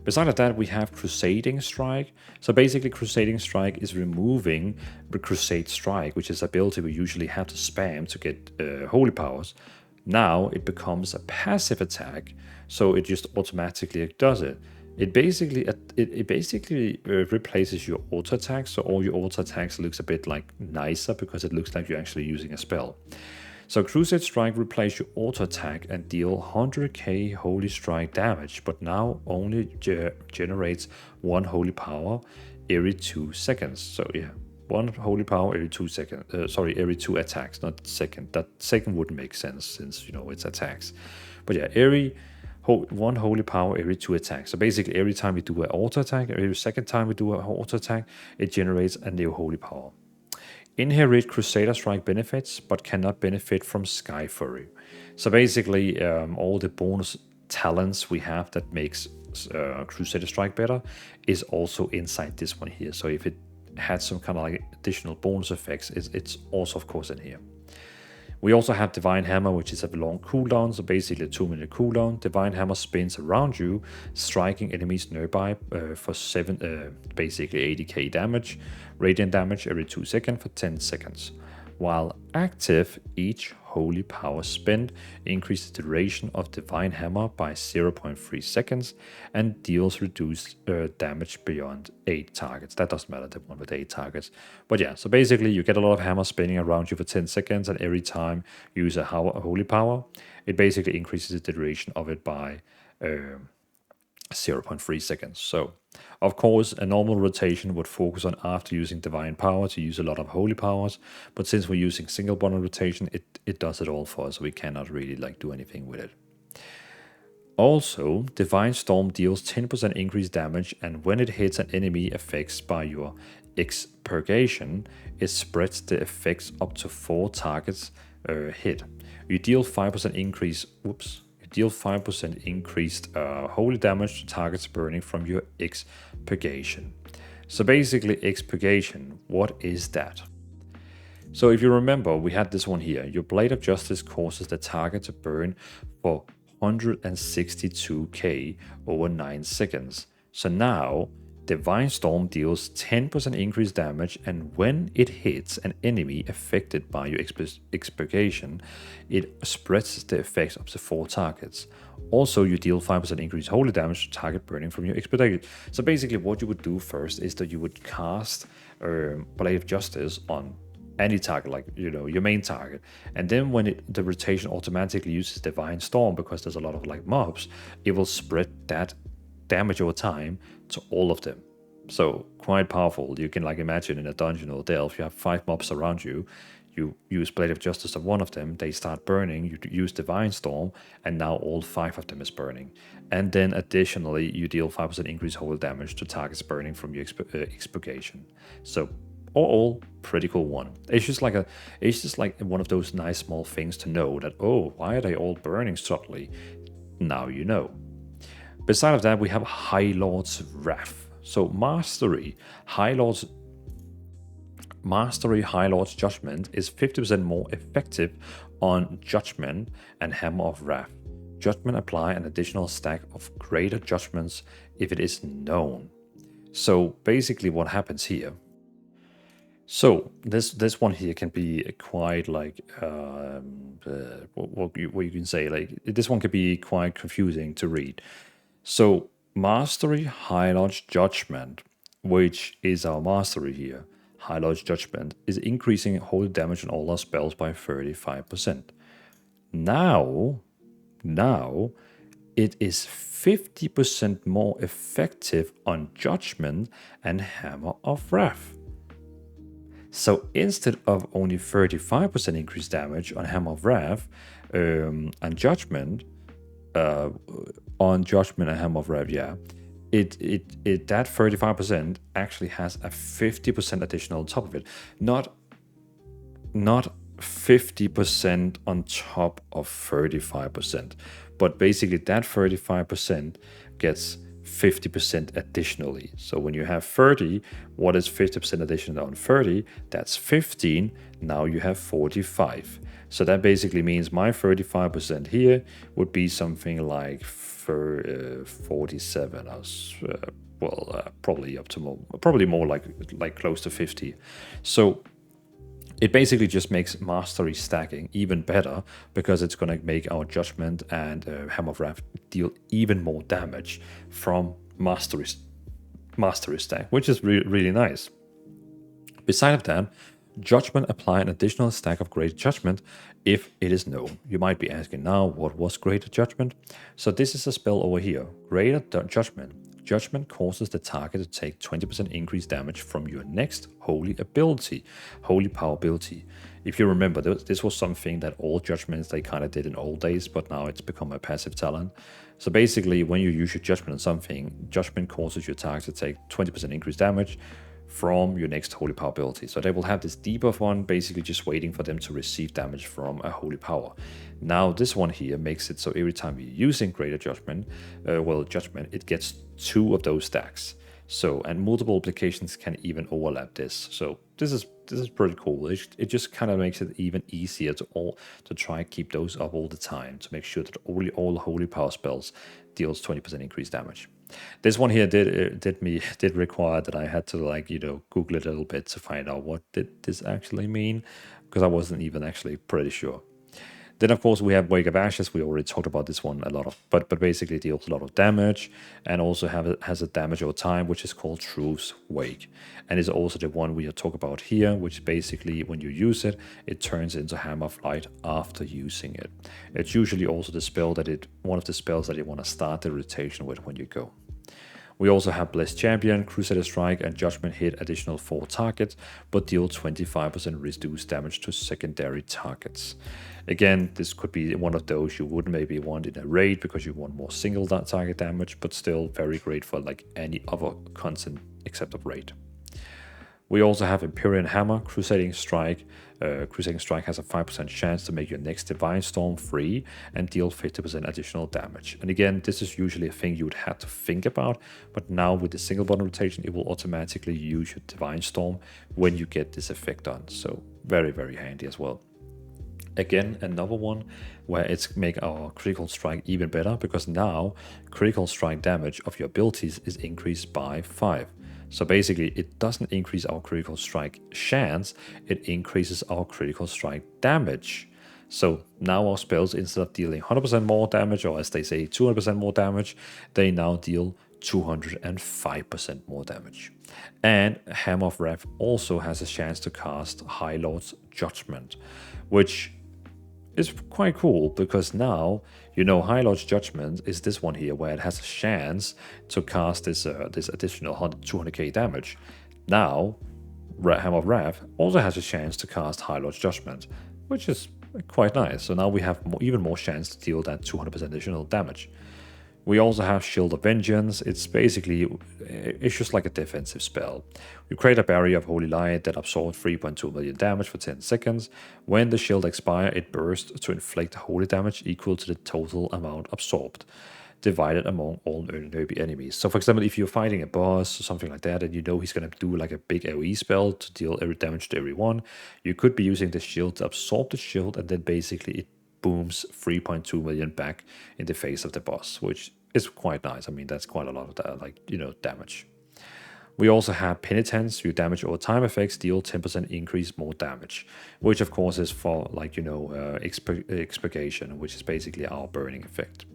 Besides that, we have Crusading Strike. So basically, Crusading Strike is removing the Crusade Strike, which is an ability we usually have to spam to get holy powers. Now it becomes a passive attack, so it just automatically does it. It basically replaces your auto attack, so all your auto attacks looks a bit like nicer because it looks like you're actually using a spell. So Crusade Strike replaces your auto attack and deal 100k holy strike damage, but now only generates 1 holy power every 2 seconds. So yeah, 1 holy power every 2 seconds. Every 2 attacks, not second. That second wouldn't make sense since it's attacks. But yeah, 1 holy power every 2 attacks. So basically, every time we do an auto attack, every second time we do an auto attack, it generates a new holy power. Inherit Crusader Strike benefits, but cannot benefit from Sky Fury. So basically, all the bonus talents we have that makes Crusader Strike better is also inside this one here. So if it had some kind of like additional bonus effects, it's also of course in here. We also have Divine Hammer, which is a long cooldown, so basically a 2-minute cooldown. Divine Hammer spins around you, striking enemies nearby for basically 80k damage, radiant damage every 2 seconds for 10 seconds. While active, each holy power spent increases the duration of Divine Hammer by 0.3 seconds and deals reduced damage beyond 8 targets. That doesn't matter, the one with 8 targets. But yeah, so basically you get a lot of hammer spinning around you for 10 seconds, and every time you use a holy power, it basically increases the duration of it by 0.3 seconds. So, of course, a normal rotation would focus on after using Divine Power to use a lot of Holy Powers, but since we're using single bundle rotation, it does it all for us, so we cannot really do anything with it. Also, Divine Storm deals 10% increased damage, and when it hits an enemy affected by your Expurgation, it spreads the effects up to 4 targets hit. You deal 5% increase. deal 5% increased holy damage to targets burning from your expurgation. So basically, expurgation, what is that? So if you remember, we had this one here. Your Blade of Justice causes the target to burn for 162k over 9 seconds. So now, Divine Storm deals 10% increased damage, and when it hits an enemy affected by your expurgation, it spreads the effects up to 4 targets. Also, you deal 5% increased holy damage to target burning from your expurgation. So basically, what you would do first is that you would cast Blade of Justice on any target, like, you know, your main target, and then when the rotation automatically uses Divine Storm, because there's a lot of like mobs, it will spread that damage over time to all of them. So quite powerful. You can like imagine in a dungeon or delve, you have 5 mobs around you, you use Blade of Justice on one of them, they start burning, you use Divine Storm, and now all 5 of them is burning. And then additionally, you deal 5% increased holy damage to targets burning from your expurgation. So all pretty cool one. It's just like one of those nice small things to know that, oh, why are they all burning subtly? Now you know. Beside of that, we have High Lord's Wrath. So Mastery High Lord's Judgment is 50% more effective on Judgment and Hammer of Wrath. Judgment apply an additional stack of greater judgments if it is known. So basically what happens here. So this one here can be quite like what you can say, like this one could be quite confusing to read. So Mastery High Lord's Judgment, which is our mastery here, High Lord's Judgment, is increasing holy damage on all our spells by 35%. Now it is 50% more effective on Judgment and Hammer of Wrath. So instead of only 35% increased damage on Hammer of Wrath and Judgment, on Judgment and Hammer of Wrath, yeah, that 35% actually has a 50% additional on top of it. Not 50% on top of 35%, but basically that 35% gets 50% additionally. So when you have 30, what is 50% additional on 30? That's 15. Now you have 45. So that basically means my 35% here would be something like 47, probably up to more like close to 50. So it basically just makes mastery stacking even better, because it's going to make our Judgment and Hammer of Wrath deal even more damage from mastery stack, which is really nice. Beside that, Judgment apply an additional stack of Greater Judgment if it is known. You might be asking now, what was Greater Judgment? So this is a spell over here, Greater Judgment. Judgment causes the target to take 20% increased damage from your next holy ability, holy power ability. If you remember, this was something that all Judgments they kind of did in old days, but now it's become a passive talent. So basically, when you use your Judgment on something, Judgment causes your target to take 20% increased damage from your next holy power ability. So they will have this debuff one, basically just waiting for them to receive damage from a holy power. Now this one here makes it so every time you're using Greater Judgment, Judgment, it gets 2 of those stacks. So, and multiple applications can even overlap this. So this is pretty cool. It just kind of makes it even easier to try and keep those up all the time, to make sure that all holy power spells deals 20% increased damage. This one here did require that I had to Google it a little bit to find out what did this actually mean, because I wasn't even actually pretty sure. Then of course we have Wake of Ashes. We already talked about this one a lot of, but basically it deals a lot of damage, and also has a damage over time, which is called Truth's Wake, and is also the one we talk about here, which basically when you use it, it turns into Hammer of Light after using it. It's usually also the spell one of the spells that you want to start the rotation with when you go. We also have Blessed Champion, Crusader Strike, and Judgment hit additional 4 targets, but deal 25% reduced damage to secondary targets. Again, this could be one of those you would maybe want in a raid, because you want more single target damage, but still very great for like any other content except of raid. We also have Empyrean Hammer, Crusading Strike. Crusading Strike has a 5% chance to make your next Divine Storm free and deal 50% additional damage. And again, this is usually a thing you would have to think about, but now with the single button rotation, it will automatically use your Divine Storm when you get this effect on. So very, very handy as well. Again, another one where it's make our critical strike even better, because now critical strike damage of your abilities is increased by 5. So basically, it doesn't increase our critical strike chance, it increases our critical strike damage. So now our spells, instead of dealing 100% more damage, or as they say, 200% more damage, they now deal 205% more damage. And Hammer of Wrath also has a chance to cast High Lord's Judgment, which is quite cool, because now, you know, High Lord's Judgment is this one here, where it has a chance to cast this additional 200k damage. Now, Hammer of Wrath also has a chance to cast High Lord's Judgment, which is quite nice. So now we have even more chance to deal that 200% additional damage. We also have Shield of Vengeance. It's just like a defensive spell. You create a barrier of Holy Light that absorbs 3.2 million damage for 10 seconds. When the shield expires, it bursts to inflict holy damage equal to the total amount absorbed, divided among all nearby enemies. So for example, if you're fighting a boss or something like that, and you know he's going to do like a big AoE spell to deal every damage to everyone, you could be using the shield to absorb the shield, and then basically it booms 3.2 million back in the face of the boss, which is quite nice. I mean, that's quite a lot of that, like, you know, damage. We also have Penitence. Your damage over time effects deal 10% increase more damage, which of course is for, like, you know, Expurgation, which is basically our burning effect.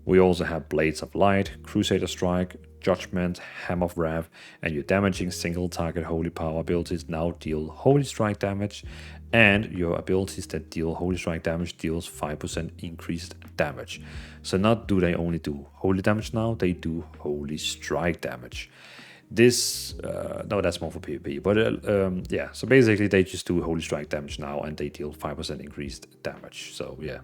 We also have Blades of Light, Crusader Strike, Judgment, Hammer of Wrath, and your damaging single target holy power abilities now deal holy strike damage, and your abilities that deal holy strike damage deals 5% increased damage. So not do they only do holy damage now, they do holy strike damage. This, no, that's more for PvP, but yeah, so basically they just do holy strike damage now, and they deal 5% increased damage. So yeah,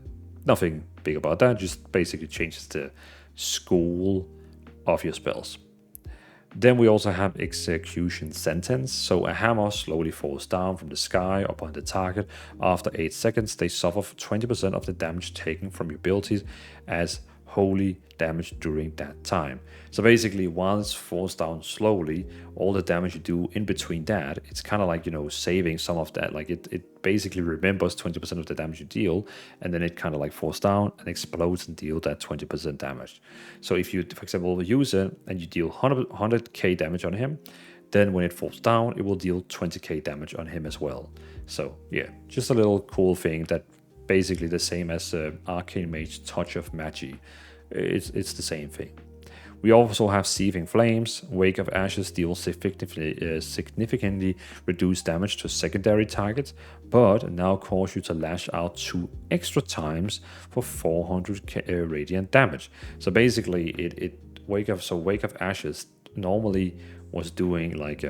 nothing big about that, just basically changes the school of your spells. Then we also have Execution Sentence. So a hammer slowly falls down from the sky upon the target. After 8 seconds, they suffer 20% of the damage taken from your abilities as holy damage during that time. So basically, while it falls down slowly, all the damage you do in between that, it's kind of like, you know, saving some of that. Like it basically remembers 20% of the damage you deal, and then it kind of like falls down and explodes and deal that 20% damage. So if you, for example, use it and you deal 100k damage on him, then when it falls down, it will deal 20k damage on him as well. So yeah, just a little cool thing that basically the same as Arcane Mage Touch of Magi. It's the same thing. We also have Seething Flames. Wake of Ashes deals significantly reduced damage to secondary targets, but now cause you to lash out 2 extra times for 400 radiant damage. So basically, Wake of Ashes normally was doing like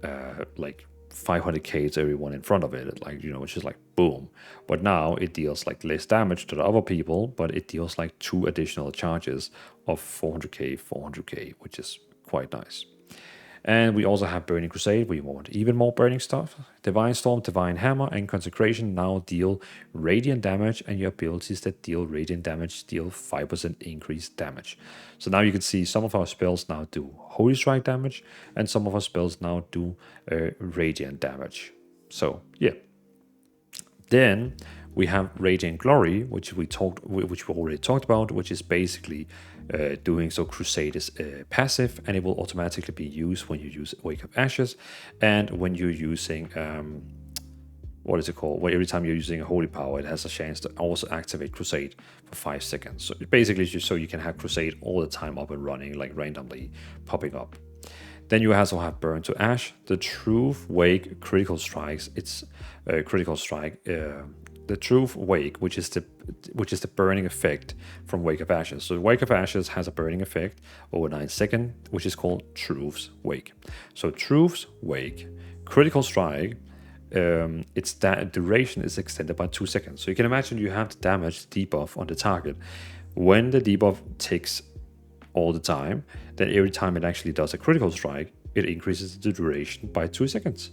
500k to everyone in front of it, like, you know, it's just like boom. But now it deals like less damage to the other people, but it deals like 2 additional charges of 400k, which is quite nice. And we also have Burning Crusade. We want even more burning stuff. Divine Storm, Divine Hammer, and Consecration now deal radiant damage, and your abilities that deal radiant damage deal 5% increased damage. So now you can see some of our spells now do Holy Strike damage, and some of our spells now do radiant damage. So yeah. Then we have Radiant Glory, which we already talked about, which is basically doing so Crusade is passive, and it will automatically be used when you use Wake of Ashes, and when you're using what is it called? Well, every time you're using a holy power, it has a chance to also activate Crusade for 5 seconds. So basically, just so you can have Crusade all the time up and running, like randomly popping up. Then you also have Burn to Ash, the Truth Wake critical strikes. It's critical strike. The Truth Wake, which is the burning effect from Wake of Ashes. So Wake of Ashes has a burning effect over 9 seconds, which is called Truth's Wake. So Truth's Wake, critical strike, its duration is extended by 2 seconds. So you can imagine you have the damage debuff on the target. When the debuff ticks all the time, then every time it actually does a critical strike, it increases the duration by 2 seconds.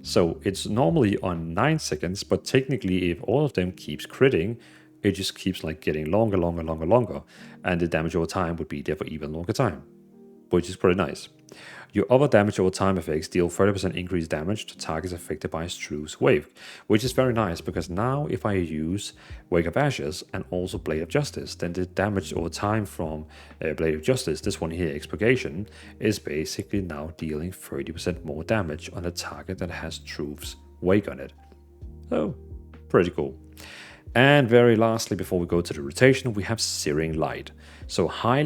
So it's normally on 9 seconds, but technically if all of them keeps critting, it just keeps like getting longer, and the damage over time would be there for even longer time, which is pretty nice. Your other damage over time effects deal 30% increased damage to targets affected by Struve's wave, which is very nice because now if I use Wake of Ashes and also Blade of Justice, then the damage over time from Blade of Justice, this one here, Expurgation, is basically now dealing 30% more damage on a target that has Struve's Wake on it. So, pretty cool. And very lastly, before we go to the rotation, we have Searing Light. So High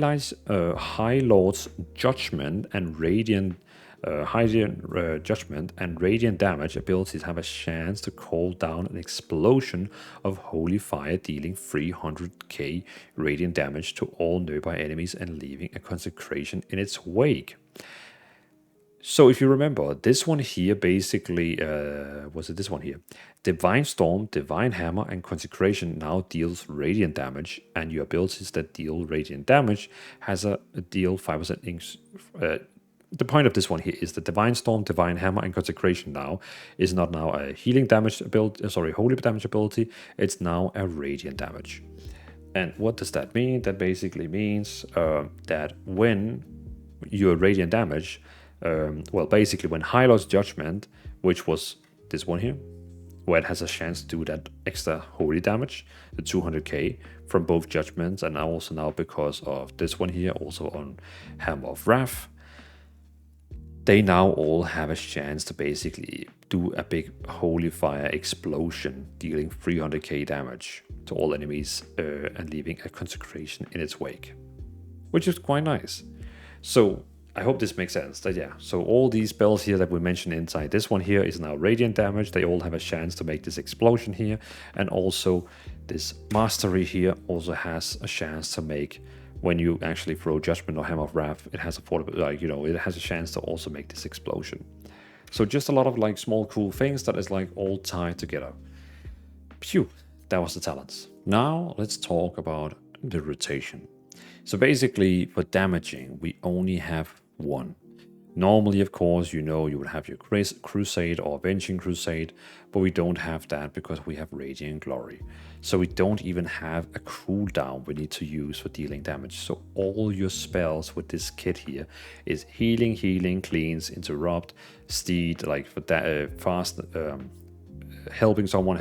Lord's Judgment and Radiant Judgment and Radiant damage abilities have a chance to call down an explosion of Holy Fire, dealing 300k Radiant damage to all nearby enemies and leaving a consecration in its wake. So if you remember, this one here basically, was it this one here? Divine Storm, Divine Hammer, and Consecration now deals radiant damage, and your abilities that deal radiant damage has a deal 5% the point of this one here is that Divine Storm, Divine Hammer, and Consecration now is not now a healing damage ability, holy damage ability, it's now a radiant damage. And what does that mean? That basically means that when your radiant damage, well, basically when High Lord's Judgment, which was this one here, where it has a chance to do that extra holy damage, the 200k from both Judgments, and also now because of this one here, also on Hammer of Wrath, they now all have a chance to basically do a big holy fire explosion, dealing 300k damage to all enemies and leaving a consecration in its wake, which is quite nice. So I hope this makes sense. That yeah, so all these spells here that we mentioned inside this one here is now radiant damage. They all have a chance to make this explosion here, and also this mastery here also has a chance to make, when you actually throw Judgment or Hammer of Wrath, it has a it has a chance to also make this explosion. So just a lot of like small cool things that is like all tied together. Phew, that was the talents. Now let's talk about the rotation. So basically for damaging, we only have one. Normally, of course, you would have your Crusade or Avenging Crusade, but we don't have that because we have Radiant Glory. So we don't even have a cooldown we need to use for dealing damage. So all your spells with this kit here is healing, cleanse, interrupt, steed, like for that fast, helping someone,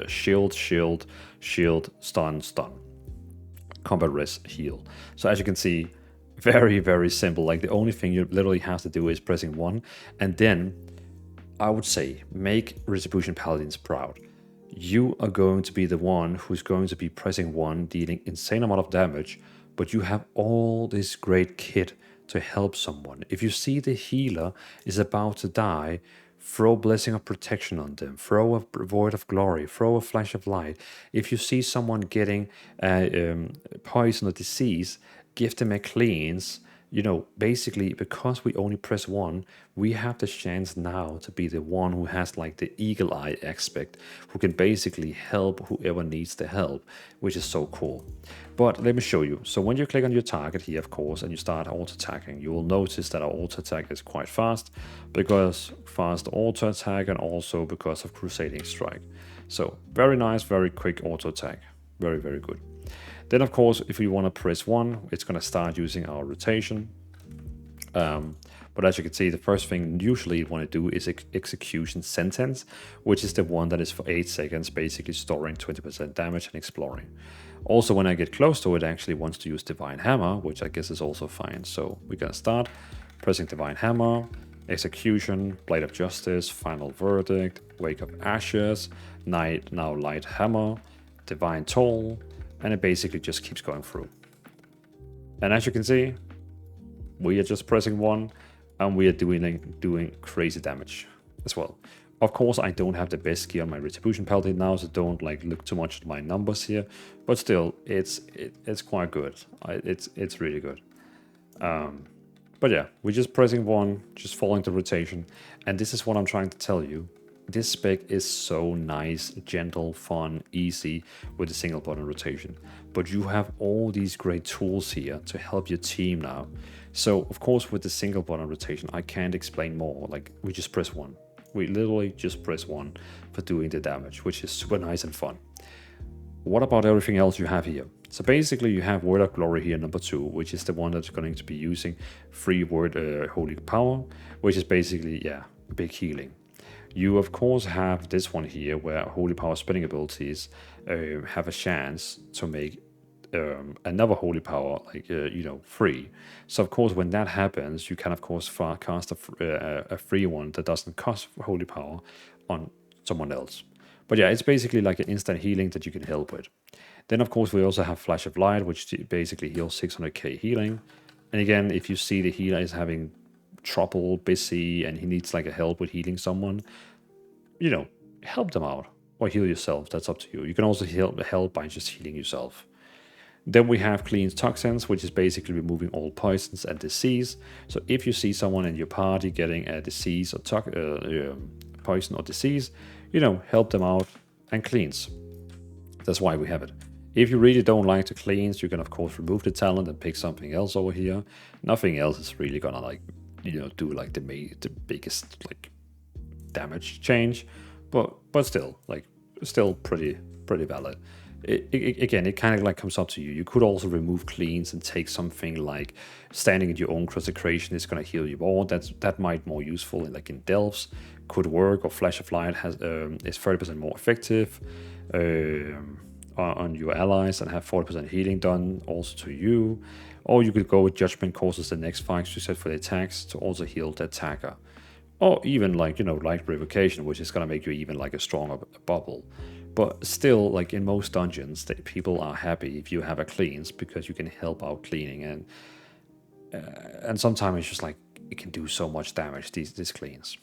shield, stun. Combat res, heal. So as you can see, very, very simple. Like the only thing you literally have to do is pressing 1, and then I would say make Retribution Paladins proud. You are going to be the one who's going to be pressing 1, dealing insane amount of damage, but you have all this great kit to help someone. If you see the healer is about to die, throw Blessing of Protection on them, throw a Void of Glory, throw a Flash of Light. If you see someone getting poison or disease, give them a cleanse. Basically, because we only press 1, we have the chance now to be the one who has like the eagle eye aspect, who can basically help whoever needs the help, which is so cool. But let me show you. So when you click on your target here, of course, and you start auto-attacking, you will notice that our auto-attack is quite fast, because fast auto-attack and also because of Crusading Strike. So very nice, very quick auto-attack. Very, very good. Then, of course, if we want to press 1, it's going to start using our rotation. But as you can see, the first thing usually you want to do is Execution Sentence, which is the one that is for 8 seconds, basically storing 20% damage and exploring. Also, when I get close to it, actually wants to use Divine Hammer, which I guess is also fine. So we're going to start pressing Divine Hammer, Execution, Blade of Justice, Final Verdict, Wake of Ashes, now Light Hammer, Divine Toll, and it basically just keeps going through. And as you can see, we are just pressing 1, and we are doing crazy damage as well. Of course, I don't have the best gear on my Retribution Paladin now, so don't like look too much at my numbers here. But still, it's quite good. It's really good. But yeah, we're just pressing 1, just following the rotation, and this is what I'm trying to tell you. This spec is so nice, gentle, fun, easy with a single button rotation. But you have all these great tools here to help your team now So of course with the single button rotation, I can't explain more. Like we just press 1. We literally just press 1 for doing the damage, which is super nice and fun. What about everything else you have here? So basically you have Word of Glory here, number 2, which is the one that's going to be using free word Holy Power, which is basically, yeah, big healing. You of course have this one here where Holy Power spending abilities have a chance to make another Holy Power, like, free. So of course when that happens, you can of course cast a free one that doesn't cost Holy Power on someone else. But yeah, it's basically like an instant healing that you can help with. Then of course we also have Flash of Light, which basically heals 600k healing. And again, if you see the healer is having trouble, busy, and he needs like a help with healing someone, help them out or heal yourself. That's up to you. You can also help by just healing yourself. Then we have Cleanse Toxins, which is basically removing all poisons and disease. So if you see someone in your party getting a disease or poison or disease, help them out and cleanse. That's why we have it. If you really don't like to cleanse, you can of course remove the talent and pick something else over here. Nothing else is really gonna do like the biggest like damage change, but still pretty valid. Again, it kind of like comes up to you. You could also remove cleans and take something like standing in your own consecration is going to heal you more. That might more useful in delves, could work. Or Flash of Light is 30% more effective on your allies and have 40% healing done also to you. Or you could go with Judgment causes the next 5 to set for the attacks to also heal the attacker. Or even Light Revocation, which is going to make you even like a stronger bubble. But still, like in most dungeons, people are happy if you have a cleanse because you can help out cleaning, and sometimes it's just like it can do so much damage, these cleans.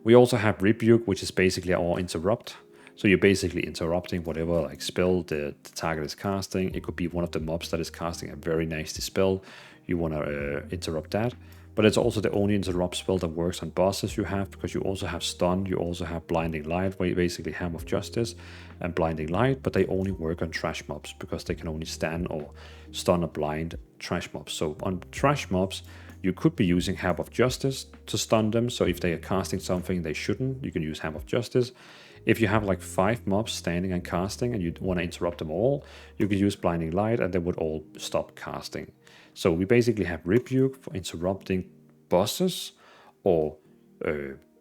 We also have Rebuke, which is basically our interrupt. So you're basically interrupting whatever like spell the target is casting. It could be one of the mobs that is casting a very nasty spell. You want to interrupt that. But it's also the only interrupt spell that works on bosses you have, because you also have stun, you also have blinding light, where you basically Ham of Justice and blinding light, but they only work on trash mobs because they can only stand or stun or blind trash mobs. So on trash mobs, you could be using Ham of Justice to stun them. So if they are casting something they shouldn't, you can use Ham of Justice. If you have like 5 mobs standing and casting and you want to interrupt them all, you could use blinding light and they would all stop casting. So we basically have Rebuke for interrupting bosses or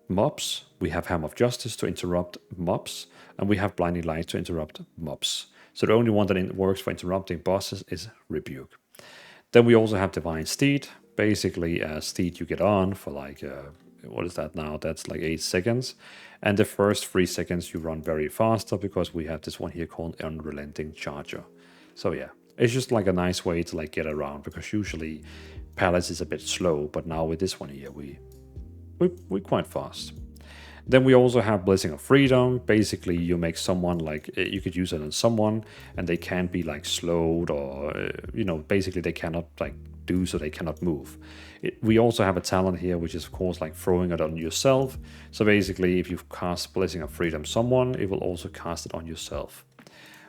mobs. We have Ham of Justice to interrupt mobs, and we have Blinding Light to interrupt mobs. So the only one that works for interrupting bosses is Rebuke. Then we also have Divine Steed, basically a steed you get on for like, what is that now? That's like 8 seconds. And the first 3 seconds you run very faster because we have this one here called Unrelenting Charger. So yeah. It's just like a nice way to like get around, because usually Palace is a bit slow, but now with this one here, we're quite fast. Then we also have Blessing of Freedom. Basically, you make someone like, you could use it on someone and they can't be like slowed or, basically they cannot like do, so they cannot move. We also have a talent here, which is of course like throwing it on yourself. So basically, if you cast Blessing of Freedom someone, it will also cast it on yourself.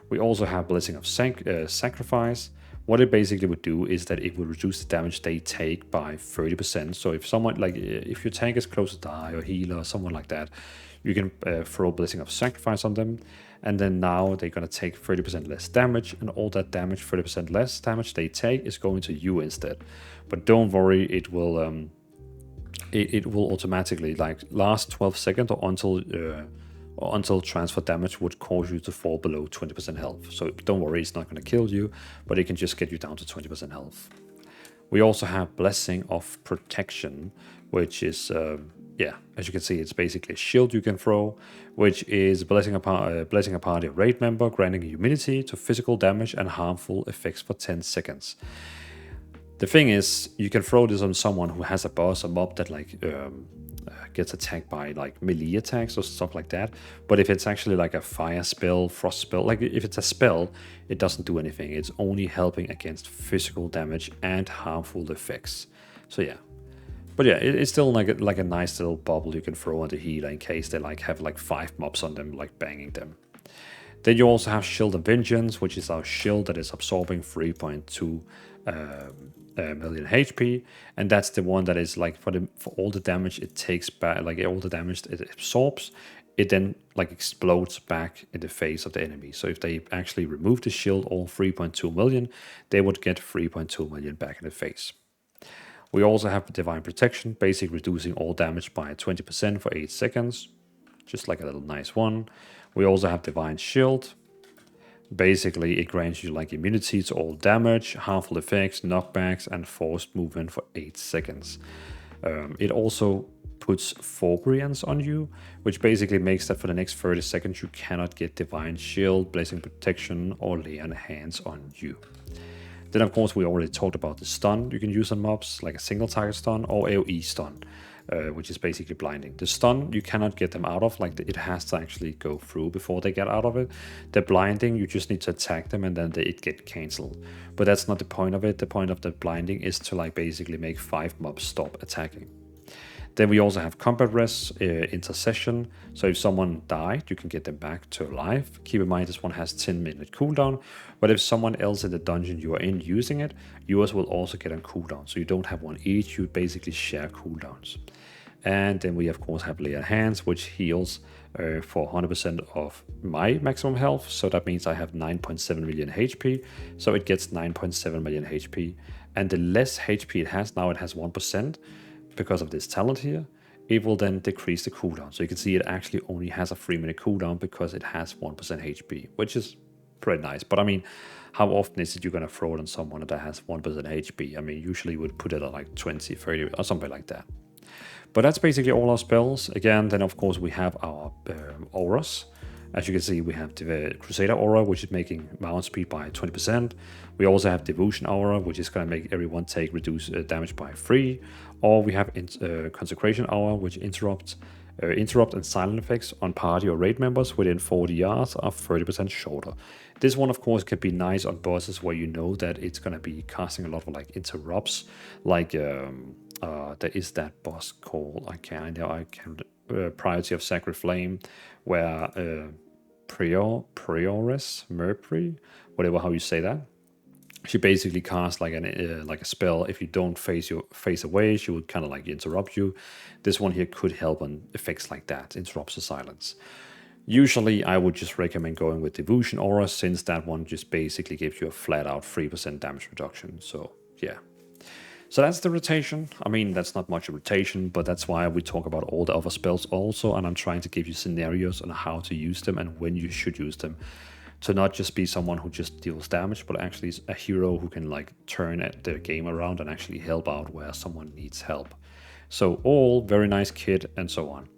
We also have Blessing of Sacrifice. What it basically would do is that it will reduce the damage they take by 30%. So if someone, like if your tank is close to die or healer or someone like that, you can throw Blessing of Sacrifice on them. And then now they're going to take 30% less damage, and all that damage, 30% less damage they take is going to you instead. But don't worry, it will automatically like last 12 seconds or until transfer damage would cause you to fall below 20% health. So don't worry, it's not going to kill you, but it can just get you down to 20% health. We also have Blessing of Protection, which is, as you can see, it's basically a shield you can throw, which is blessing a party of raid member, granting immunity to physical damage and harmful effects for 10 seconds. The thing is, you can throw this on someone who has a boss or mob that like gets attacked by like melee attacks or stuff like that. But if it's actually like a fire spell, frost spell, like if it's a spell, it doesn't do anything. It's only helping against physical damage and harmful effects. So yeah. But yeah, it's still like a nice little bubble you can throw on the healer in case they like have like 5 mobs on them, like banging them. Then you also have Shield of Vengeance, which is our shield that is absorbing 3.2 million HP, and that's the one that is like for all the damage it takes back, like all the damage it absorbs, it then like explodes back in the face of the enemy. So if they actually remove the shield, all 3.2 million, they would get 3.2 million back in the face. We also have Divine Protection, basically reducing all damage by 20% for 8 seconds, just like a little nice one. We also have Divine Shield. Basically, it grants you like immunity to all damage, harmful effects, knockbacks, and forced movement for 8 seconds. It also puts Forbearance on you, which basically makes that for the next 30 seconds you cannot get Divine Shield, Blazing Protection, or Lay on Hands on you. Then of course we already talked about the stun you can use on mobs, like a single target stun or AoE stun, which is basically blinding. The stun you cannot get them out of, like it has to actually go through before they get out of it. The blinding, you just need to attack them and then it get cancelled. But that's not the point of it. The point of the blinding is to like basically make 5 mobs stop attacking. Then we also have combat res, intercession. So if someone died, you can get them back to life. Keep in mind this one has 10-minute cooldown, but if someone else in the dungeon you are in using it, yours will also get on cooldown. So you don't have one each, you basically share cooldowns. And then we of course have Lay on Hands, which heals for 100% of my maximum health. So that means I have 9.7 million HP, so it gets 9.7 million HP. And the less HP it has, now it has 1%, because of this talent here, it will then decrease the cooldown. So you can see it actually only has a 3-minute cooldown because it has 1% HP, which is pretty nice. But I mean, how often is it you're going to throw it on someone that has 1% HP? I mean, usually you would put it at like 20, 30 or something like that. But that's basically all our spells. Again, then of course we have our auras. As you can see, we have the Crusader Aura, which is making mount speed by 20%. We also have Devotion Aura, which is going to make everyone take reduced damage by 3. Or we have Consecration Aura, which interrupt and silent effects on party or raid members within 40 yards are 30% shorter. This one, of course, can be nice on bosses where you know that it's going to be casting a lot of like interrupts. Like there is that boss called Priority of Sacred Flame, where Prioress Mercury, whatever how you say that, she basically casts like a spell. If you don't face away, she would kind of like interrupt you. This one here could help on effects like that, interrupts the silence. Usually I would just recommend going with Devotion Aura, since that one just basically gives you a flat out 3% damage reduction. So yeah. So that's the rotation. I mean, that's not much a rotation, but that's why we talk about all the other spells also, and I'm trying to give you scenarios on how to use them and when you should use them. To not just be someone who just deals damage, but actually is a hero who can like turn the game around and actually help out where someone needs help. So all very nice kit and so on.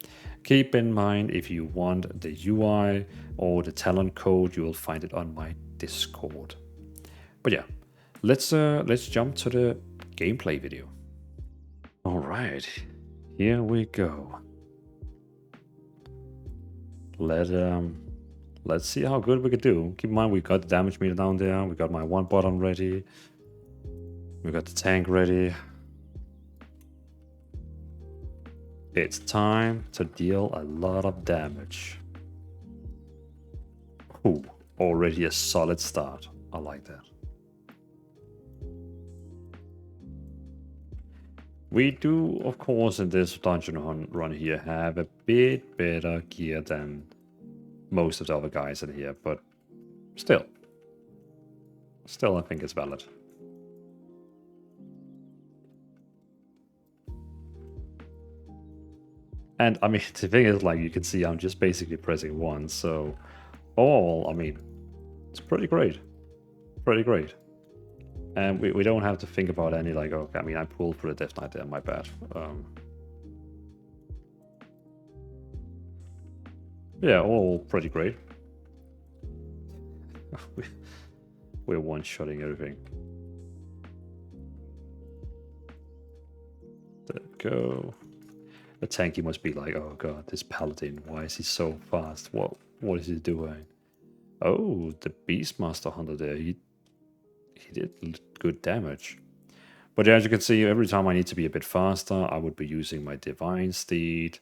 Keep in mind, if you want the UI or the talent code, you will find it on my Discord. But yeah, let's jump to the gameplay video. All right, here we go. Let's see how good we could do. Keep in mind, we got the damage meter down there. We got my one button ready. We got the tank ready. It's time to deal a lot of damage. Ooh, already a solid start. I like that. We do, of course, in this dungeon run here, have a bit better gear than most of the other guys in here, but still I think it's valid. And I mean, the thing is, like, you can see I'm just basically pressing 1, so I mean, it's pretty great. And we don't have to think about any, like, okay, I mean, I pulled for the Death Knight there, my bad. Yeah, all pretty great. We're one-shotting everything. There we go. The tanky must be like, oh god, this Paladin, why is he so fast? What is he doing? Oh, the Beastmaster Hunter there, he did good damage. But as you can see, every time I need to be a bit faster, I would be using my Divine Steed.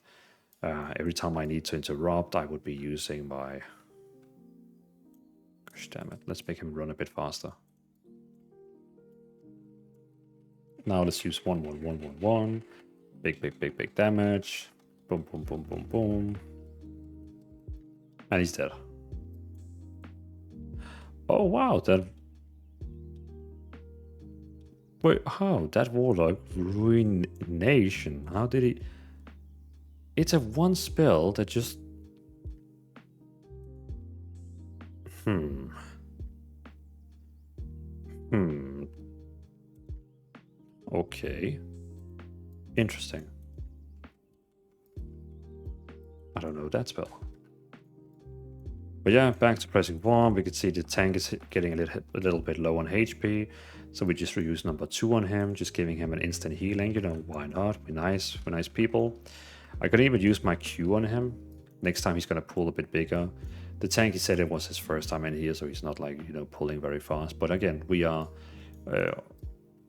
Every time I need to interrupt, I would be using my... Gosh damn it, let's make him run a bit faster. Now let's use 1-1-1-1-1. Big damage. Boom, boom, boom, boom, boom. And he's dead. Oh wow, that... Wait, how? That Warlock Ruination. How did he... It's a one spell that just... Okay. Interesting. I don't know that spell. But yeah, back to pressing 1. We can see the tank is getting a little bit low on HP. So we just reuse number 2 on him, just giving him an instant healing. You know, why not? We're nice people. I could even use my Q on him. Next time he's going to pull a bit bigger. The tank, he said it was his first time in here, so he's not like, you know, pulling very fast. But again, we're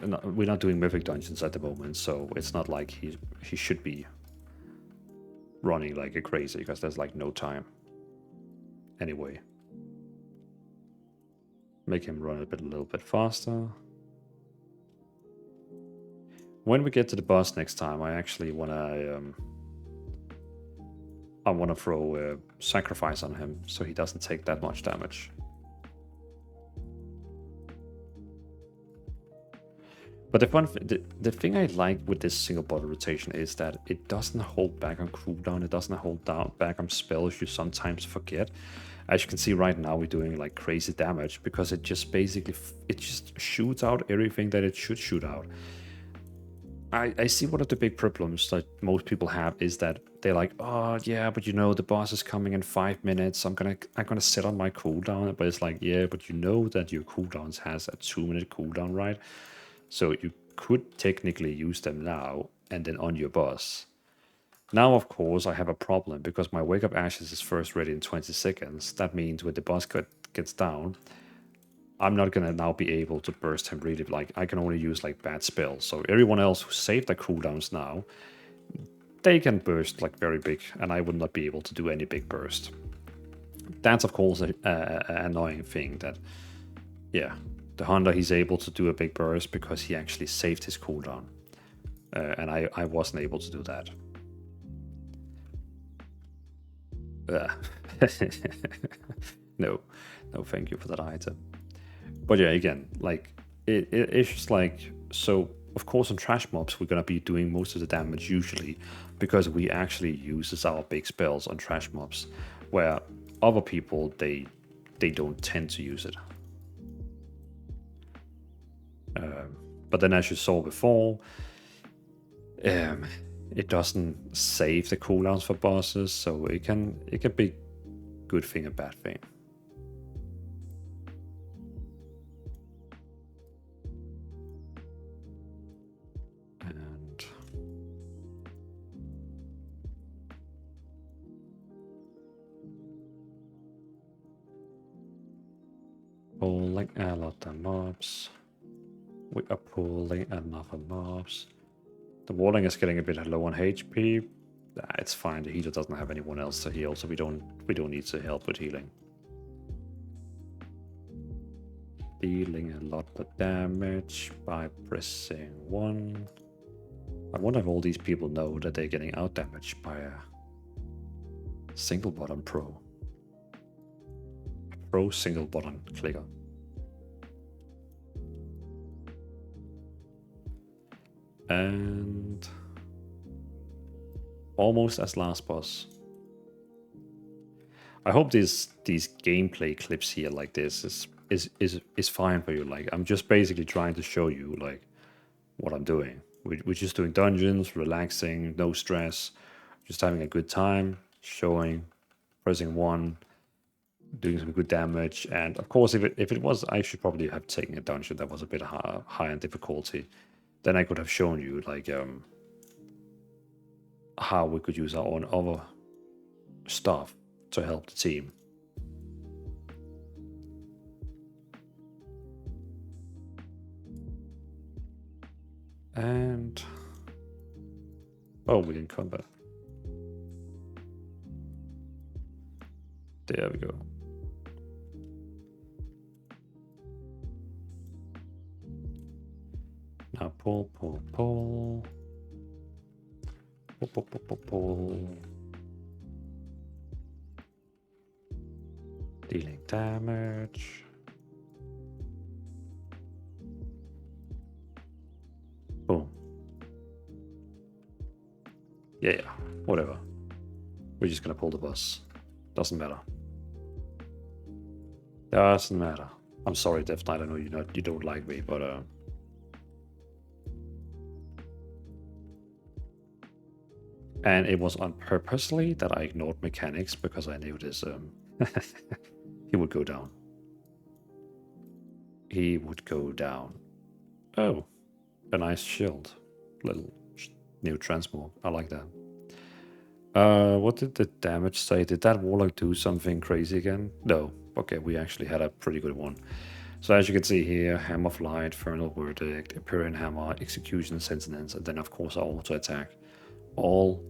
not doing mythic dungeons at the moment, so it's not like he should be running like a crazy, because there's like no time. Anyway, make him run a little bit faster. When we get to the boss next time, I actually wanna throw a sacrifice on him so he doesn't take that much damage. But the thing I like with this single bottle rotation is that it doesn't hold back on cooldown, it doesn't hold back on spells you sometimes forget. As you can see right now, we're doing like crazy damage because it just basically, it just shoots out everything that it should shoot out. I see one of the big problems that most people have is that they're like, oh yeah, but you know the boss is coming in 5 minutes. I'm gonna set on my cooldown, but it's like, yeah, but you know that your cooldowns has a 2-minute cooldown, right? So you could technically use them now and then on your boss. Now, of course, I have a problem because my Wake Up Ashes is first ready in 20 seconds. That means when the boss gets down, I'm not gonna now be able to burst him really. Like, I can only use like bad spells. So everyone else who saved their cooldowns now, they can burst like very big, and I would not be able to do any big burst. That's of course an annoying thing that, yeah, the Hunter, he's able to do a big burst because he actually saved his cooldown. And I wasn't able to do that. No, thank you for that item. But yeah, again, like, it's just like, so of course on trash mobs we're gonna be doing most of the damage usually because we actually use our big spells on trash mobs, where other people, they don't tend to use it. But then, as you saw before, it doesn't save the cooldowns for bosses, so it can be good thing and bad thing. And pulling a lot of mobs. We are pulling another mobs. The Warling is getting a bit low on HP. It's fine. The healer doesn't have anyone else to heal, so we don't need to help with healing. Dealing a lot of damage by pressing 1. I wonder if all these people know that they're getting out damaged by a single button pro. Pro single button clicker. And almost as last boss. I hope these gameplay clips here like this is fine for you. Like, I'm just basically trying to show you like what I'm doing. We're just doing dungeons, relaxing, no stress, just having a good time, showing, pressing 1, doing some good damage. And of course, if it was, I should probably have taken a dungeon that was a bit high in difficulty. Then I could have shown you like how we could use our own other stuff to help the team. And oh, we're in combat. There we go. Now Pull. Pull. Dealing damage. Boom. Yeah, whatever. We're just gonna pull the boss. Doesn't matter. Doesn't matter. I'm sorry, Death Knight. I know you don't like me, but and it was on purposely that I ignored mechanics because I knew this he would go down. He would go down. Oh, a nice shield. Little new transmog. I like that. What did the damage say? Did that warlock do something crazy again? No. Okay, we actually had a pretty good one. So as you can see here, Hammer of Light, Infernal Verdict, Empyrean Hammer, Execution, Sentence, and then of course our auto attack. All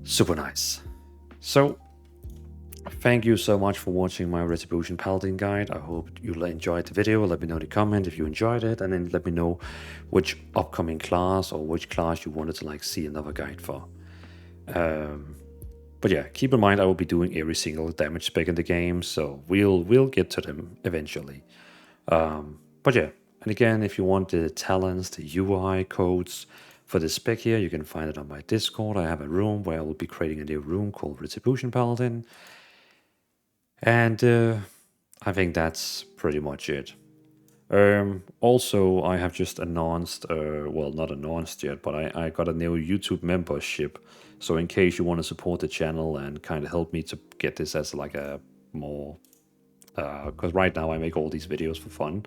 super nice. So thank you so much for watching my Retribution Paladin guide. I hope you enjoyed the video. Let me know in the comment if you enjoyed it, and then let me know which upcoming class or which class you wanted to like see another guide for. But yeah, keep in mind I will be doing every single damage spec in the game, so we'll get to them eventually. But yeah, and again, if you want the talents, the UI codes for this spec here, you can find it on my Discord. I have a room where I will be creating a new room called Retribution Paladin. And I think that's pretty much it. Also, I have just announced, well, not announced yet, but I got a new YouTube membership. So in case you want to support the channel and kind of help me to get this as like a more, because right now I make all these videos for fun.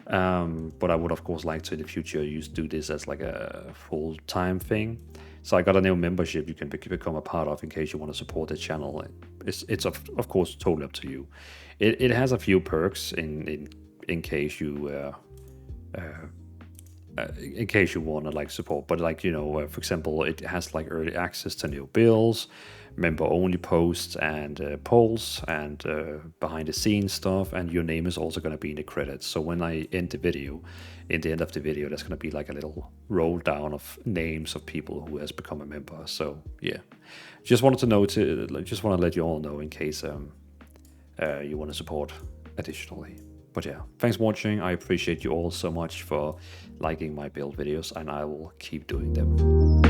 But I would of course like to in the future do this as like a full-time thing. So I got a new membership you can become a part of in case you want to support the channel. It's of course totally up to you. It has a few perks in case you want to like support, but like, you know, for example, it has like early access to new builds, member only posts and polls and behind the scenes stuff, and your name is also going to be in the credits. So when I end the video, in the end of the video, there's going to be like a little roll down of names of people who has become a member. So yeah, just wanted to know just want to let you all know in case you want to support additionally. But yeah, thanks for watching. I appreciate you all so much for liking my build videos, and I will keep doing them.